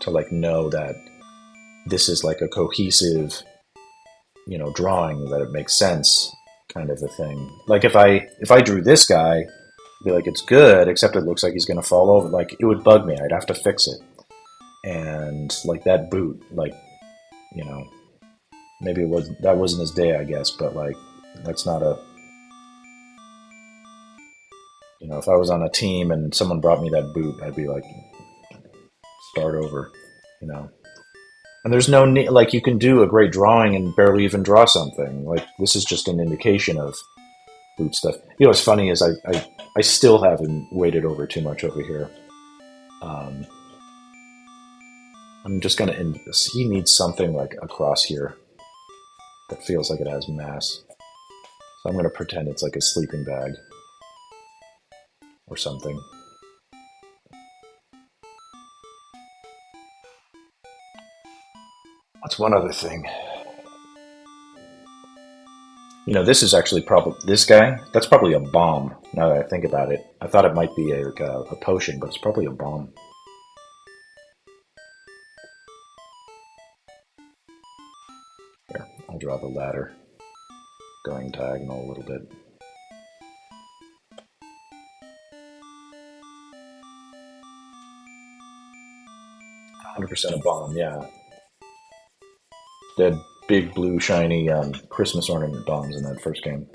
to like know that this is like a cohesive, drawing, that it makes sense, kind of a thing. Like if I drew this guy, I'd be like, it's good, except it looks like he's gonna fall over. Like, it would bug me. I'd have to fix it. And like that boot, like, you know, maybe that wasn't his day, I guess, but like that's not a if I was on a team and someone brought me that boot, I'd be like, start over, you know. And there's no need, like, you can do a great drawing and barely even draw something. Like, this is just an indication of boot stuff. What's funny is I still haven't weighted over too much over here. Um, I'm just gonna end this. He needs something like across here that feels like it has mass. So I'm gonna pretend it's like a sleeping bag or something. What's one other thing? This is actually probably this guy. That's probably a bomb. Now that I think about it, I thought it might be a potion, but it's probably a bomb. Here, I'll draw the ladder going diagonal a little bit. 100% a bomb, yeah. They had big blue shiny Christmas ornament bombs in that first game.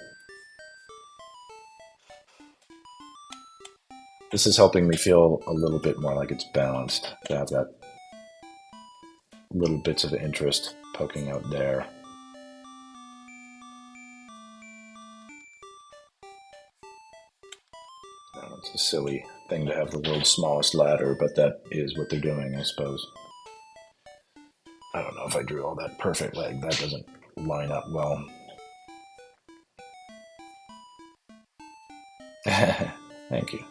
This is helping me feel a little bit more like it's balanced, to have that little bits of interest poking out there. It's a silly thing to have the world's smallest ladder, but that is what they're doing, I suppose. I don't know if I drew all that perfect. Like, that doesn't line up well. Thank you.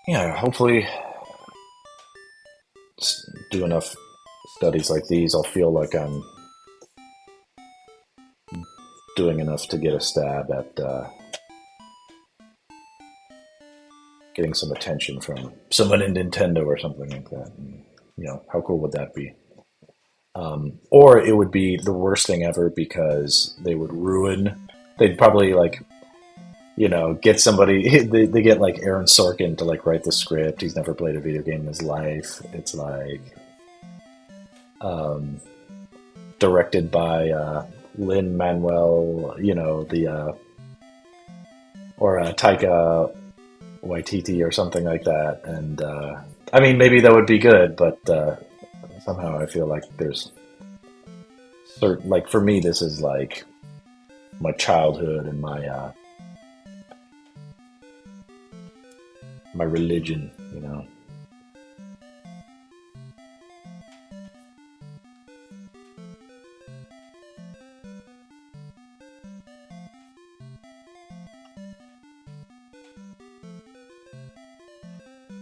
Yeah, hopefully do enough studies like these, I'll feel like I'm doing enough to get a stab at getting some attention from someone in Nintendo or something like that. And, how cool would that be? Or it would be the worst thing ever, because they would ruin. They'd probably like, get somebody. They get like Aaron Sorkin to like write the script. He's never played a video game in his life. It's like um, directed by Lin Manuel, or Taika Waititi or something like that. And I mean, maybe that would be good, but somehow I feel like there's certain, like, for me, this is like my childhood and my religion,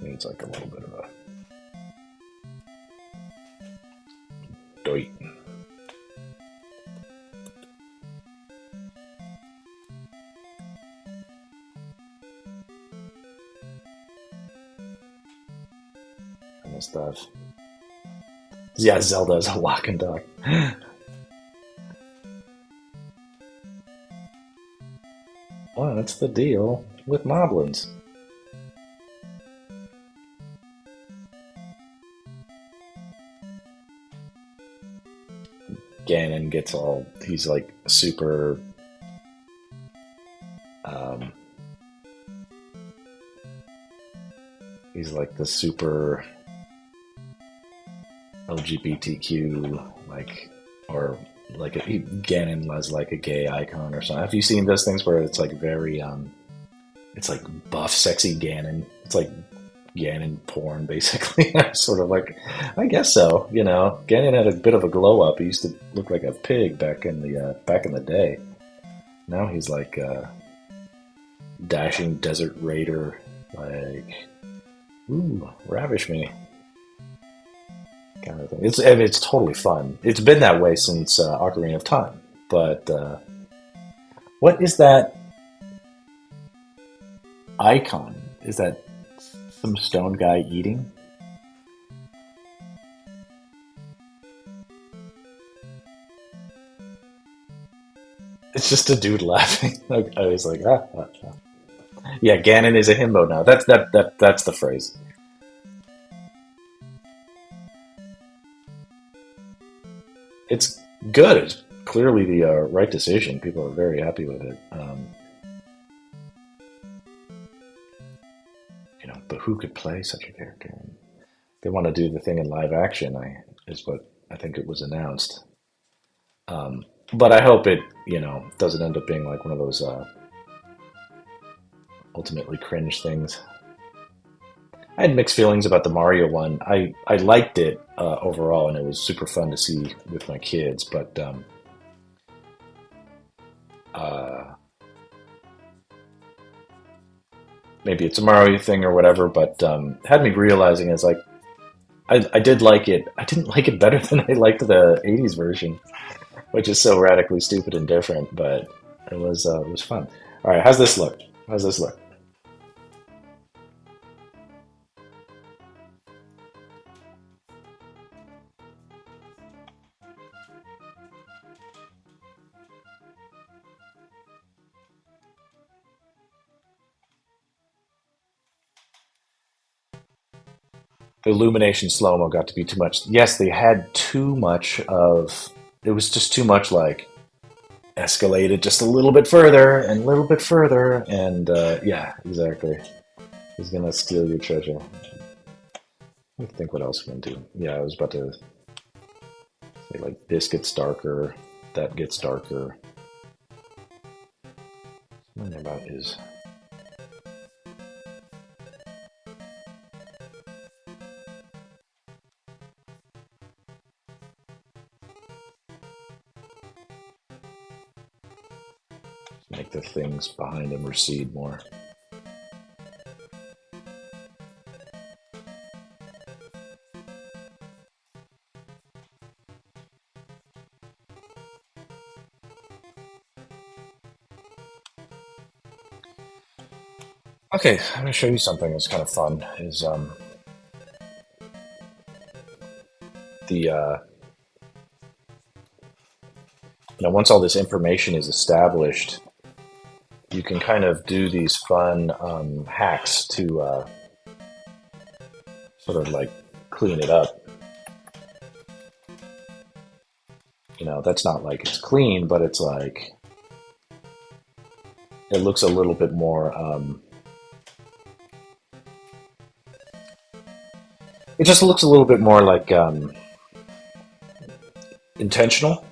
It's like a little bit of a doit. Kind of stuff. Yeah, Zelda is a lock and dog. What's the deal with moblins? Ganon gets all, he's like super, um, he's like the super LGBTQ, like, or like Ganon was like a gay icon or something. Have you seen those things where it's like very, it's like buff, sexy Ganon? It's like Ganon porn, basically. Sort of like, I guess so. You know, Ganon had a bit of a glow up. He used to look like a pig back in the day. Now he's like dashing desert raider, like, ooh, ravish me kind of thing. It's, I mean, it's totally fun. It's been that way since Ocarina of Time. But what is that icon? Is that some stone guy eating? It's just a dude laughing. I was like, ah, ah, ah. Yeah, Ganon is a himbo now. That's the phrase. It's good. It's clearly the right decision. People are very happy with it. But who could play such a character? They want to do the thing in live action. Is what I think it was announced. But I hope it, doesn't end up being like one of those ultimately cringe things. I had mixed feelings about the Mario one. I liked it overall, and it was super fun to see with my kids. But uh, maybe it's a Mario thing or whatever. But had me realizing it's like I did like it. I didn't like it better than I liked the '80s version, which is so radically stupid and different. But it was fun. All right, how's this look? How's this look? The illumination slow mo got to be too much. Yes, they had too much of. It was just too much like escalated just a little bit further and a little bit further, and yeah, exactly. He's gonna steal your treasure. Let me think what else we can do. Yeah, I was about to say like this gets darker, that gets darker. Something about his make the things behind him recede more. Okay, I'm gonna show you something that's kind of fun. Is the once all this information is established, you can kind of do these fun hacks to sort of like clean it up. That's not like it's clean, but it's like it looks a little bit more. It just looks a little bit more like intentional,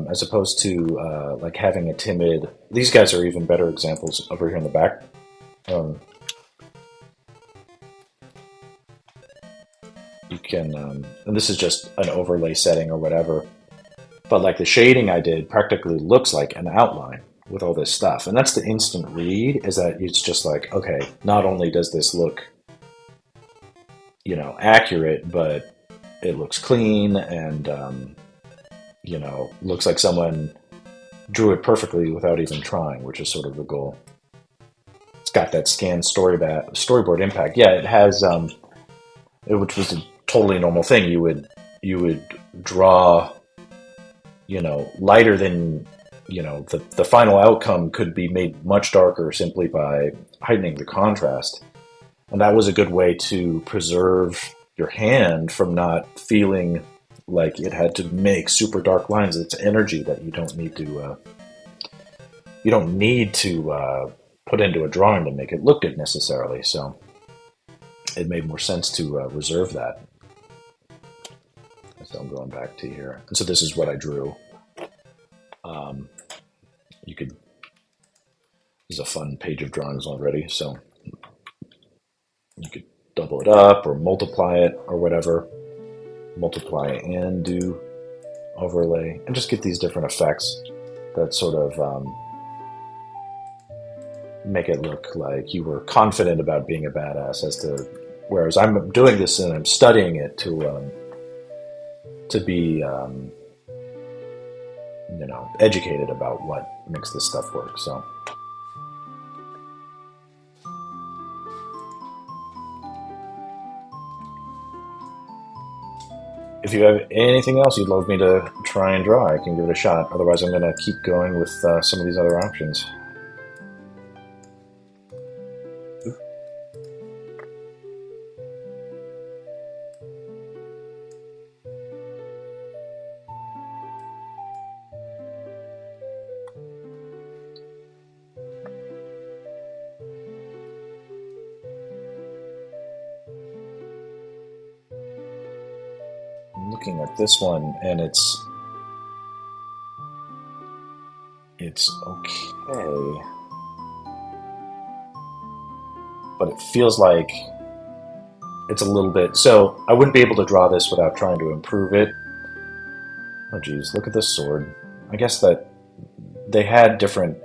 as opposed to like having a timid. These guys are even better examples over here in the back. Um, you can, and this is just an overlay setting or whatever. But like the shading I did practically looks like an outline with all this stuff. And that's the instant read, is that it's just like, okay, not only does this look, accurate, but it looks clean and, looks like someone drew it perfectly without even trying, which is sort of the goal. It's got that scan storyboard impact. Yeah, it has, which was a totally normal thing. You would draw, lighter than the final outcome could be made much darker simply by heightening the contrast. And that was a good way to preserve your hand from not feeling like it had to make super dark lines. It's energy that you don't need to put into a drawing to make it look good necessarily. So it made more sense to reserve that. So I'm going back to here, and so this is what I drew. Um, you could. This is a fun page of drawings already, so you could double it up or multiply it or whatever. Multiply and do overlay, and just get these different effects that sort of make it look like you were confident about being a badass. Whereas I'm doing this and I'm studying it to be educated about what makes this stuff work. So. If you have anything else you'd love me to try and draw, I can give it a shot. Otherwise, I'm going to keep going with some of these other options. I'm looking at this one, and it's okay, but it feels like it's a little bit. So I wouldn't be able to draw this without trying to improve it. Oh, geez, look at this sword. I guess that they had different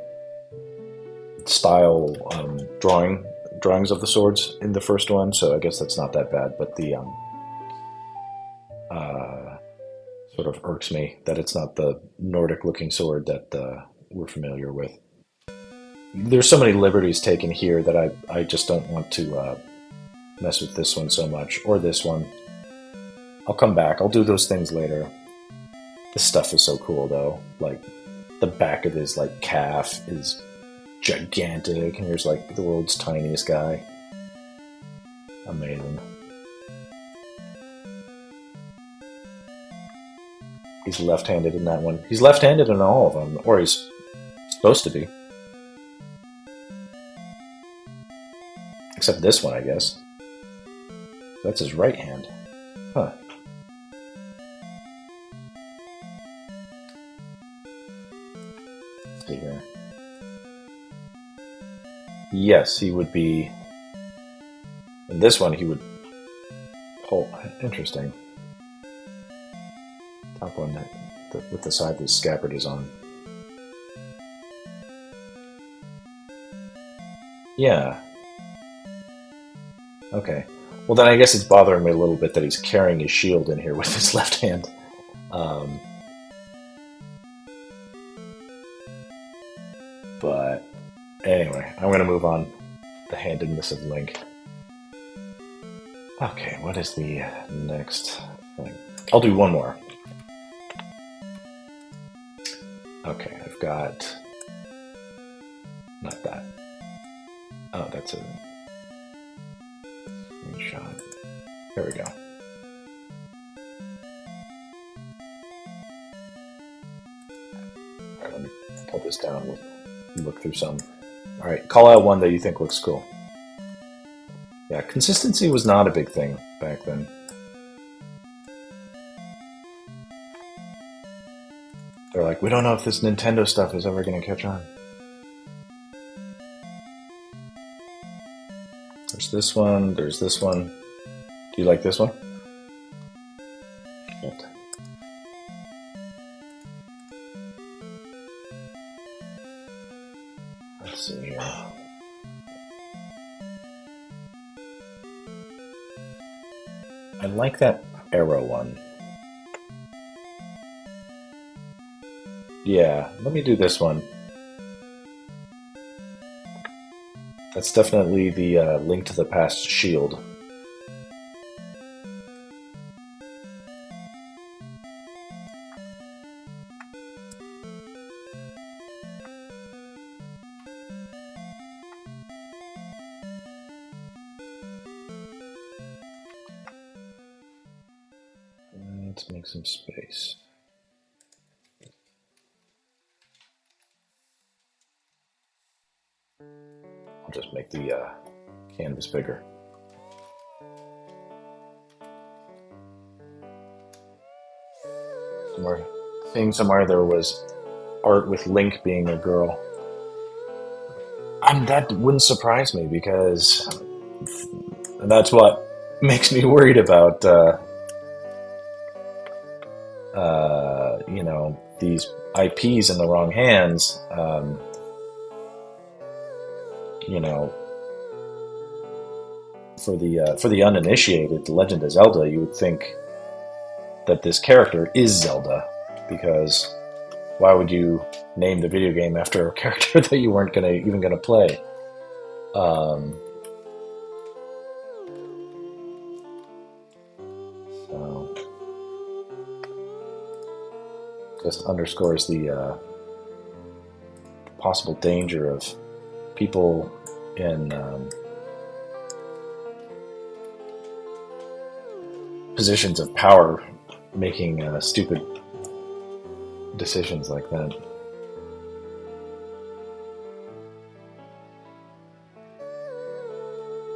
style drawings of the swords in the first one, so I guess that's not that bad. But the sort of irks me that it's not the Nordic-looking sword that we're familiar with. There's so many liberties taken here that I just don't want to mess with this one so much, or this one. I'll come back. I'll do those things later. This stuff is so cool, though. Like, the back of his, like, calf is gigantic, and here's, like, the world's tiniest guy. Amazing. He's left-handed in that one. He's left-handed in all of them, or he's supposed to be. Except this one, I guess. That's his right hand. Huh. Let's see here. Yes, he would be... In this one, he would... Oh, interesting. Top one with the side the scabbard is on. Yeah. Okay. Well, then I guess it's bothering me a little bit that he's carrying his shield in here with his left hand. But anyway, I'm going to move on. The handedness of Link. Okay, what is the next thing? I'll do one more. Okay, I've got... Not that. Oh, that's a screenshot. There we go. Alright, let me pull this down. We'll look through some. Alright, call out one that you think looks cool. Yeah, consistency was not a big thing back then. They're like, we don't know if this Nintendo stuff is ever going to catch on. There's this one, there's this one. Do you like this one? Shit. Let's see here. I like that arrow one. Yeah, let me do this one. That's definitely the Link to the Past shield. Let's make some space. I'll just make the canvas bigger. Somewhere, seeing somewhere there was art with Link being a girl. That wouldn't surprise me because that's what makes me worried about, these IPs in the wrong hands. You know, for the uninitiated, The Legend of Zelda, you would think that this character is Zelda, because why would you name the video game after a character that you weren't even gonna play? Um, so just underscores the possible danger of people in positions of power making stupid decisions like that.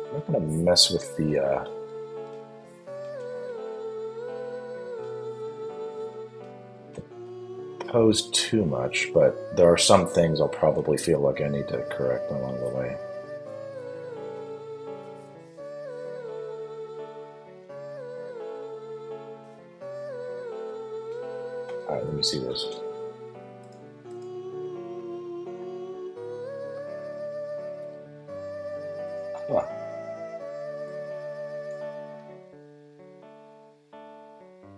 I'm not gonna mess with the pose too much, but there are some things I'll probably feel like I need to correct along the way. All right, let me see this. Huh.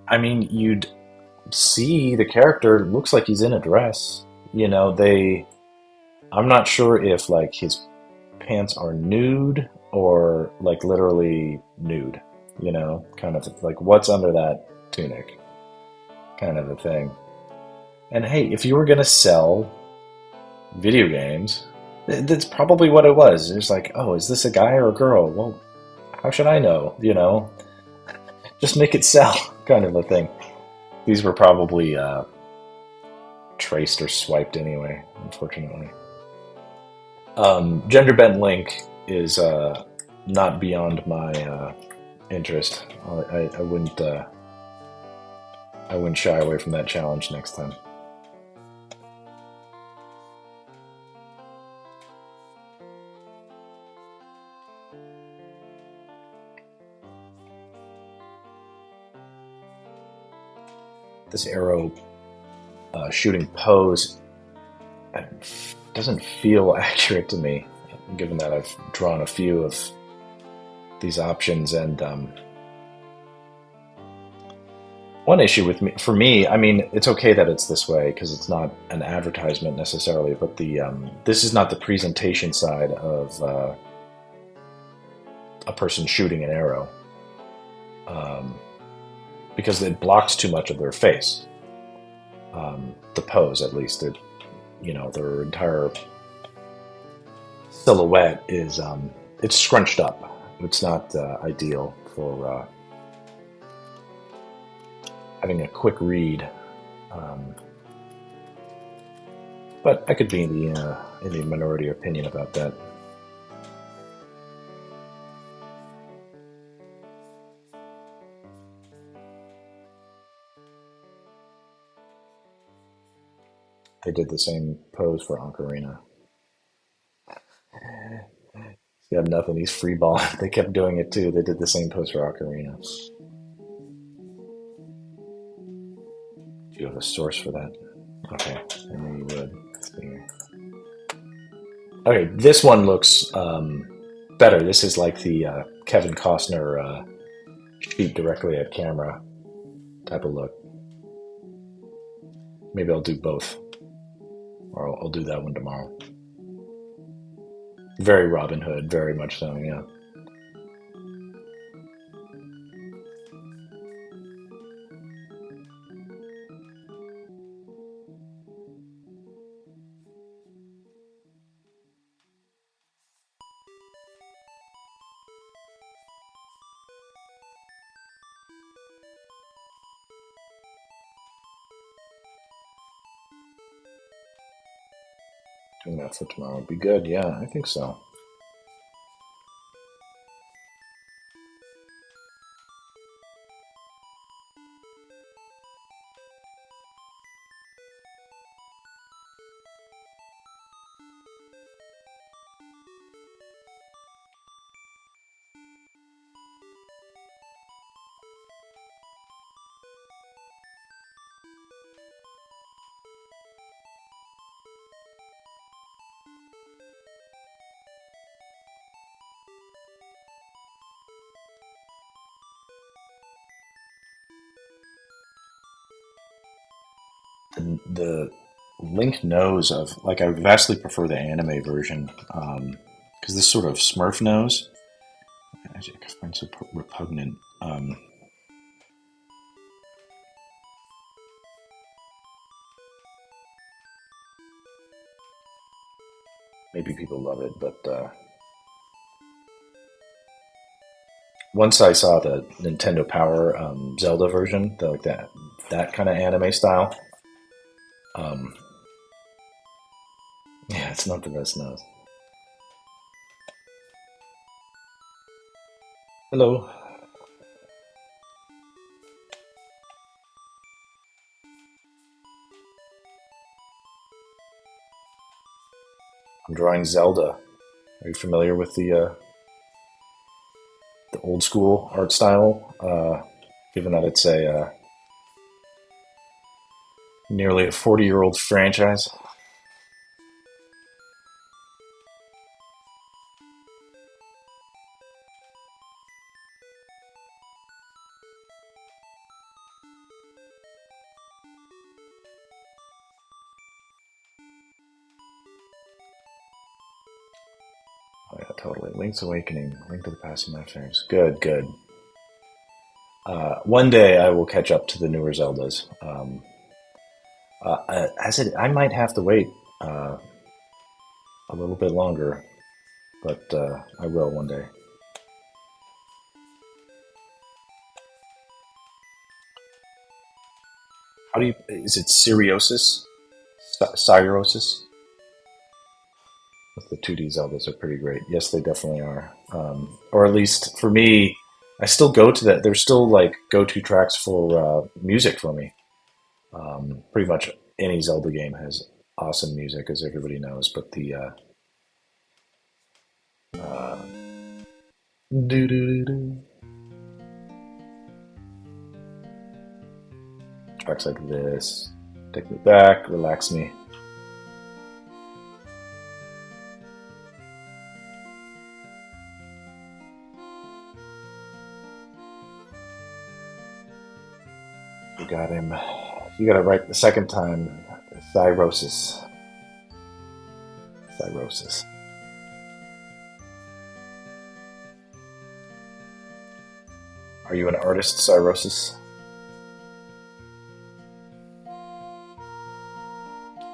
I mean, you'd see the character looks like he's in a dress. They. I'm not sure if like his pants are nude or like literally nude. Kind of like what's under that tunic, kind of a thing. And hey, if you were gonna sell video games, that's probably what it was. It's like, oh, is this a guy or a girl? Well, how should I know? Just make it sell, kind of a thing. These were probably traced or swiped anyway, unfortunately. Gender bent Link is not beyond my interest. I wouldn't. I wouldn't shy away from that challenge next time. This arrow shooting pose doesn't feel accurate to me, given that I've drawn a few of these options. And one issue for me, I mean, it's okay that it's this way because it's not an advertisement necessarily, but this is not the presentation side of a person shooting an arrow, because it blocks too much of their face. The pose, at least, their entire silhouette is it's scrunched up. It's not ideal for having a quick read. But I could be in the minority opinion about that. They did the same pose for Ocarina. He's got nothing. He's free ball. They kept doing it too. They did the same pose for Ocarina. Do you have a source for that? Okay, I knew you would. Let's see here. Okay, this one looks better. This is like the Kevin Costner shoot directly at camera type of look. Maybe I'll do both, or I'll do that one tomorrow. Very Robin Hood, very much so. Yeah. Doing that for tomorrow would be good. Yeah, I think so. The Link nose of like I vastly prefer the anime version because this sort of Smurf nose I find so repugnant. Maybe people love it, but once I saw the Nintendo Power Zelda version, like that kind of anime style. Um, yeah, it's not the best nose. Hello, I'm drawing Zelda. Are you familiar with the old school art style? Given that it's a nearly a 40-year-old franchise. Oh, yeah, totally. Link's Awakening, Link to the Past, and my favorites. Good, good. One day I will catch up to the newer Zeldas. I said I might have to wait uh, a little bit longer, but I will one day. How do you? Is it Cirrhosis? Cirrhosis? The 2D Zeldas are pretty great. Yes, they definitely are. Or at least for me, I still go to that. There's still like go-to tracks for music for me. Pretty much any Zelda game has awesome music, as everybody knows. But the uh, do do do do tracks like this take me back, relax me. You got him. You got it right the second time. Cirrhosis. Cirrhosis. Are you an artist, Cirrhosis?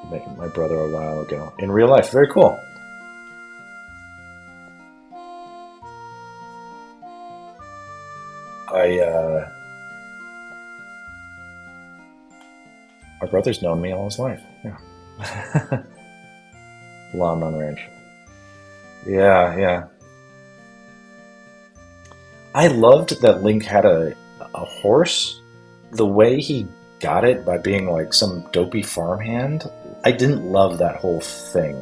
You met my brother a while ago in real life. Very cool. I my brother's known me all his life. Yeah. Lawn Ranch. Yeah, yeah. I loved that Link had a horse. The way he got it by being like some dopey farmhand, I didn't love that whole thing.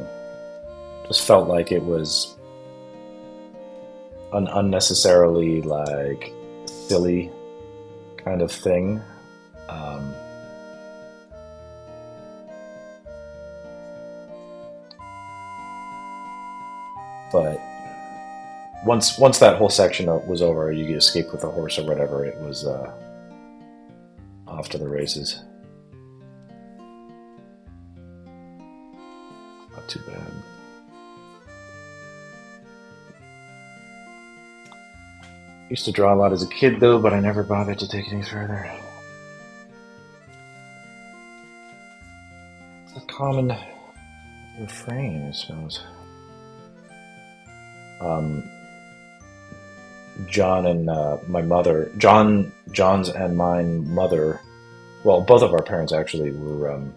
Just felt like it was an unnecessarily like silly kind of thing. Um, but once that whole section was over, you escape with a horse or whatever. It was off to the races. Not too bad. Used to draw a lot as a kid though, but I never bothered to take it any further. It's a common refrain, I suppose. Um, John and my mother, John's and my mother, well, both of our parents actually were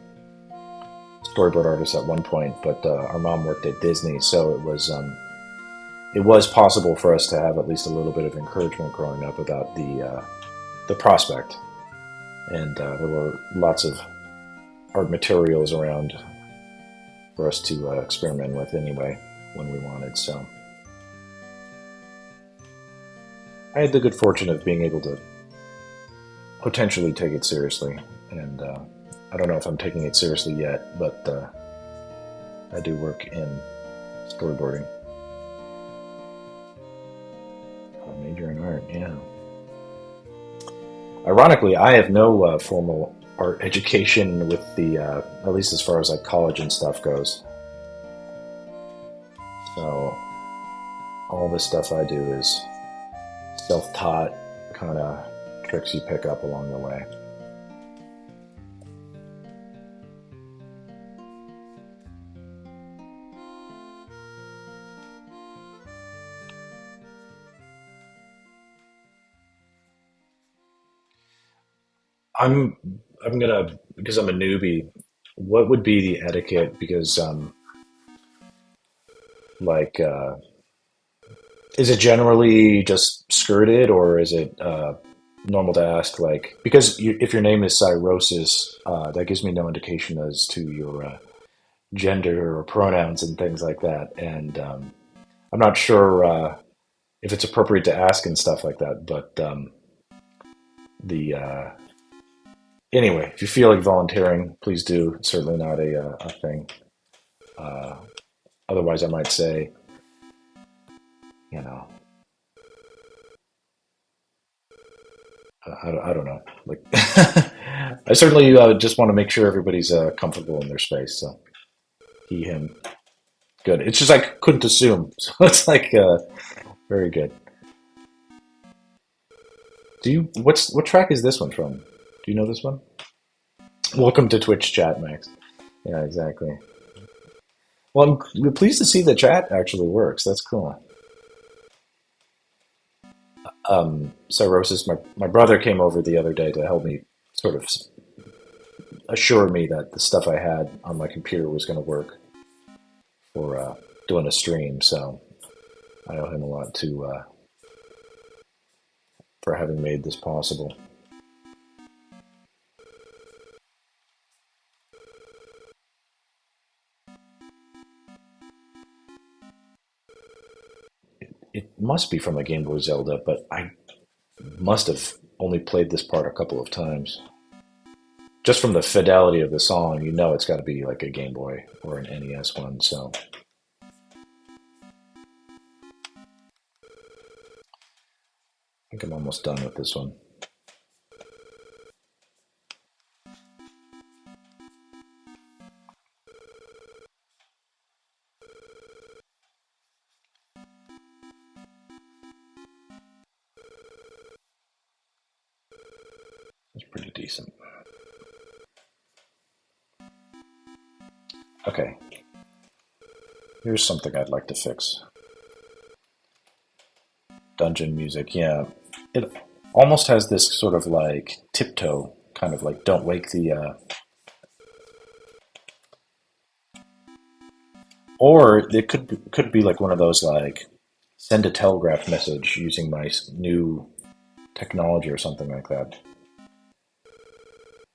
storyboard artist at one point, but our mom worked at Disney, so it was possible for us to have at least a little bit of encouragement growing up about the prospect, and there were lots of art materials around for us to experiment with anyway when we wanted. So I had the good fortune of being able to potentially take it seriously, and I don't know if I'm taking it seriously yet, but I do work in storyboarding. A major in art, yeah. Ironically, I have no formal art education with the, at least as far as like college and stuff goes. So all the stuff I do is self-taught kind of tricks you pick up along the way. I'm I'm gonna, because I'm a newbie. What would be the etiquette? Because like is it generally just skirted, or is it normal to ask? Like, because if your name is Cyrosis, that gives me no indication as to your gender or pronouns and things like that. And I'm not sure if it's appropriate to ask and stuff like that. But the anyway, if you feel like volunteering, please do. It's certainly not a thing. Uh, Otherwise, I might say, you know, I don't know. Like, I certainly just want to make sure everybody's comfortable in their space. So he, him, good. It's just I couldn't assume, so it's like very good. Do you? What track is this one from? Do you know this one? Welcome to Twitch chat, Max. Yeah, exactly. Well, I'm pleased to see the chat actually works. That's cool. Cirrhosis, my brother came over the other day to help me sort of assure me that the stuff I had on my computer was going to work for doing a stream. So I owe him a lot to for having made this possible. It must be from a Game Boy Zelda, but I must have only played this part a couple of times. Just from the fidelity of the song, you know it's got to be like a Game Boy or an NES one. So I think I'm almost done with this one. It's pretty decent. Okay, here's something I'd like to fix. Dungeon music, yeah. It almost has this sort of like tiptoe, kind of like don't wake the or it could be like one of those like send a telegraph message using my new technology or something like that.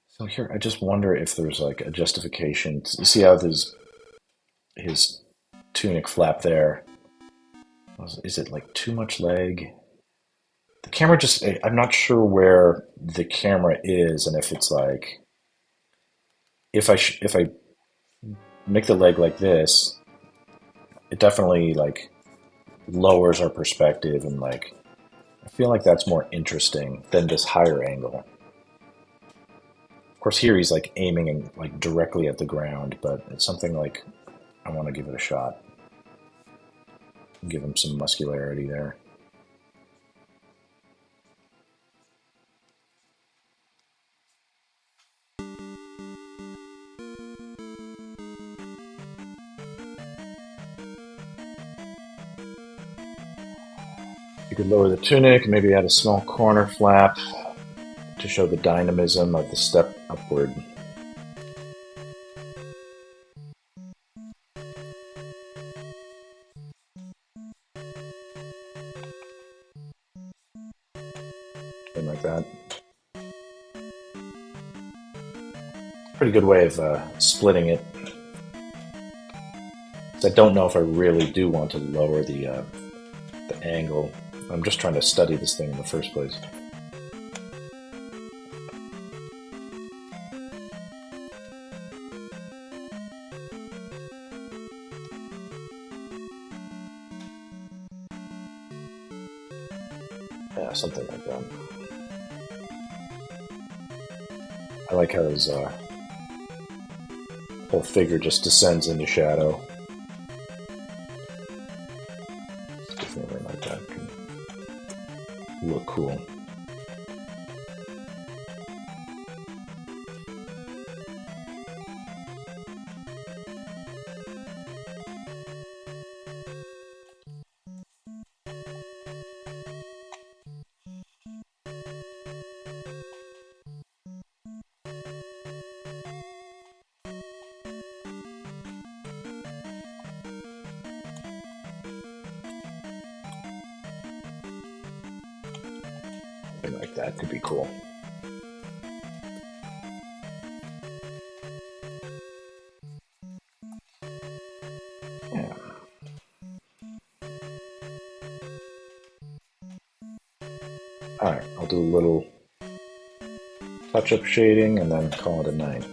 So here, I just wonder if there's like a justification. You see how his tunic flap there? Is it like too much leg? The camera just, I'm not sure where the camera is, and if it's like, if I make the leg like this, it definitely like lowers our perspective, and like, I feel like that's more interesting than this higher angle. Of course, here he's like aiming like directly at the ground, but it's something like I want to give it a shot. Give him some muscularity there. You could lower the tunic, maybe add a small corner flap to show the dynamism of the step upward. something like that. Pretty good way of splitting it. So I don't know if I really do want to lower the angle. I'm just trying to study this thing in the first place. Yeah, something like that. I like how his whole figure just descends into shadow. Definitely like that. Can look cool. Something like that could be cool. Yeah. Alright, I'll do a little touch-up shading and then call it a night.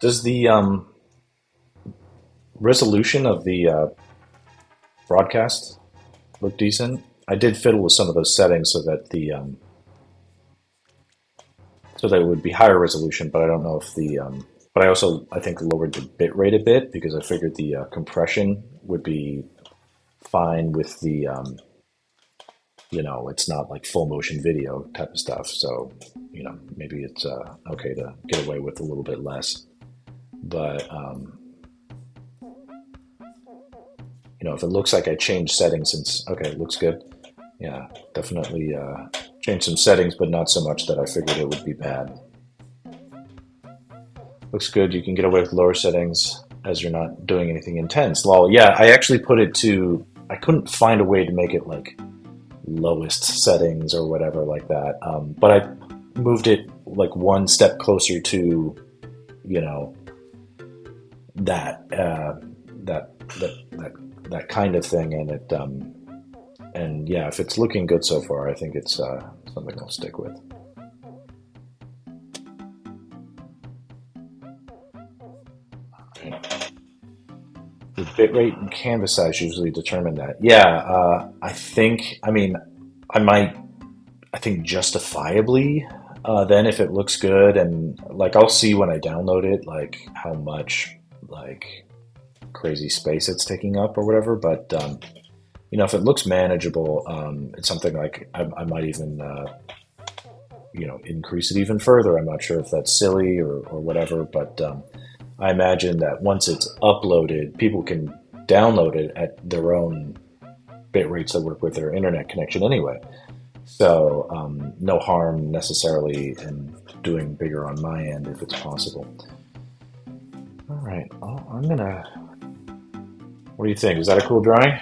Does the resolution of the broadcast look decent? I did fiddle with some of those settings so that it would be higher resolution, but I don't know if but I also I think lowered the bit rate a bit because I figured the compression would be fine with the it's not like full motion video type of stuff. So maybe it's okay to get away with a little bit less. But if it looks like I changed settings since okay, it looks good. Yeah, definitely changed some settings, but not so much that I figured it would be bad. Looks good. You can get away with lower settings as you're not doing anything intense. Lol. Yeah, I actually put it to. I couldn't find a way to make it like lowest settings or whatever like that. But I moved it like one step closer to, that that kind of thing, and it and yeah, if it's looking good so far, I think it's something I'll stick with. The bitrate and canvas size usually determine that. Yeah, I think. I mean, I might. I think justifiably. Then if it looks good and like I'll see when I download it, like how much like crazy space it's taking up or whatever. But if it looks manageable, it's something like I might even increase it even further. I'm not sure if that's silly or whatever, but I imagine that once it's uploaded, people can download it at their own bit rates that work with their internet connection anyway. So no harm necessarily in doing bigger on my end if it's possible. All right, I'm gonna What do you think? Is that a cool drawing?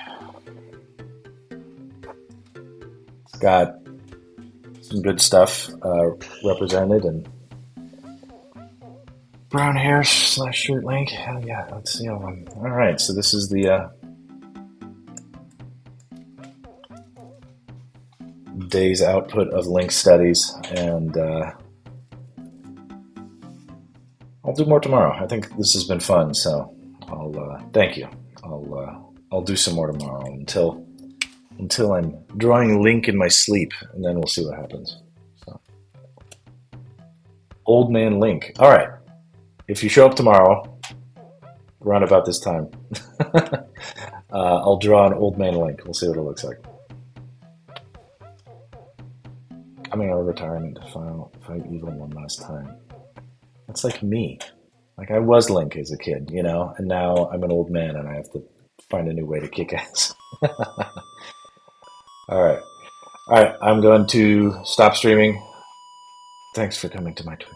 It's got some good stuff represented, and brown hair slash shirt Link. Hell yeah, let's see how one. All right, so this is the day's output of LinkStudies, and I'll do more tomorrow. I think this has been fun, so I'll thank you. I'll do some more tomorrow until I'm drawing Link in my sleep, and then we'll see what happens. So, Old Man Link. All right. If you show up tomorrow, around about this time, I'll draw an Old Man Link. We'll see what it looks like. Coming out of retirement to fight evil one last time. That's like me. Like I was Link as a kid, and now I'm an old man and I have to find a new way to kick ass. All right. All right. I'm going to stop streaming. Thanks for coming to my Twitch.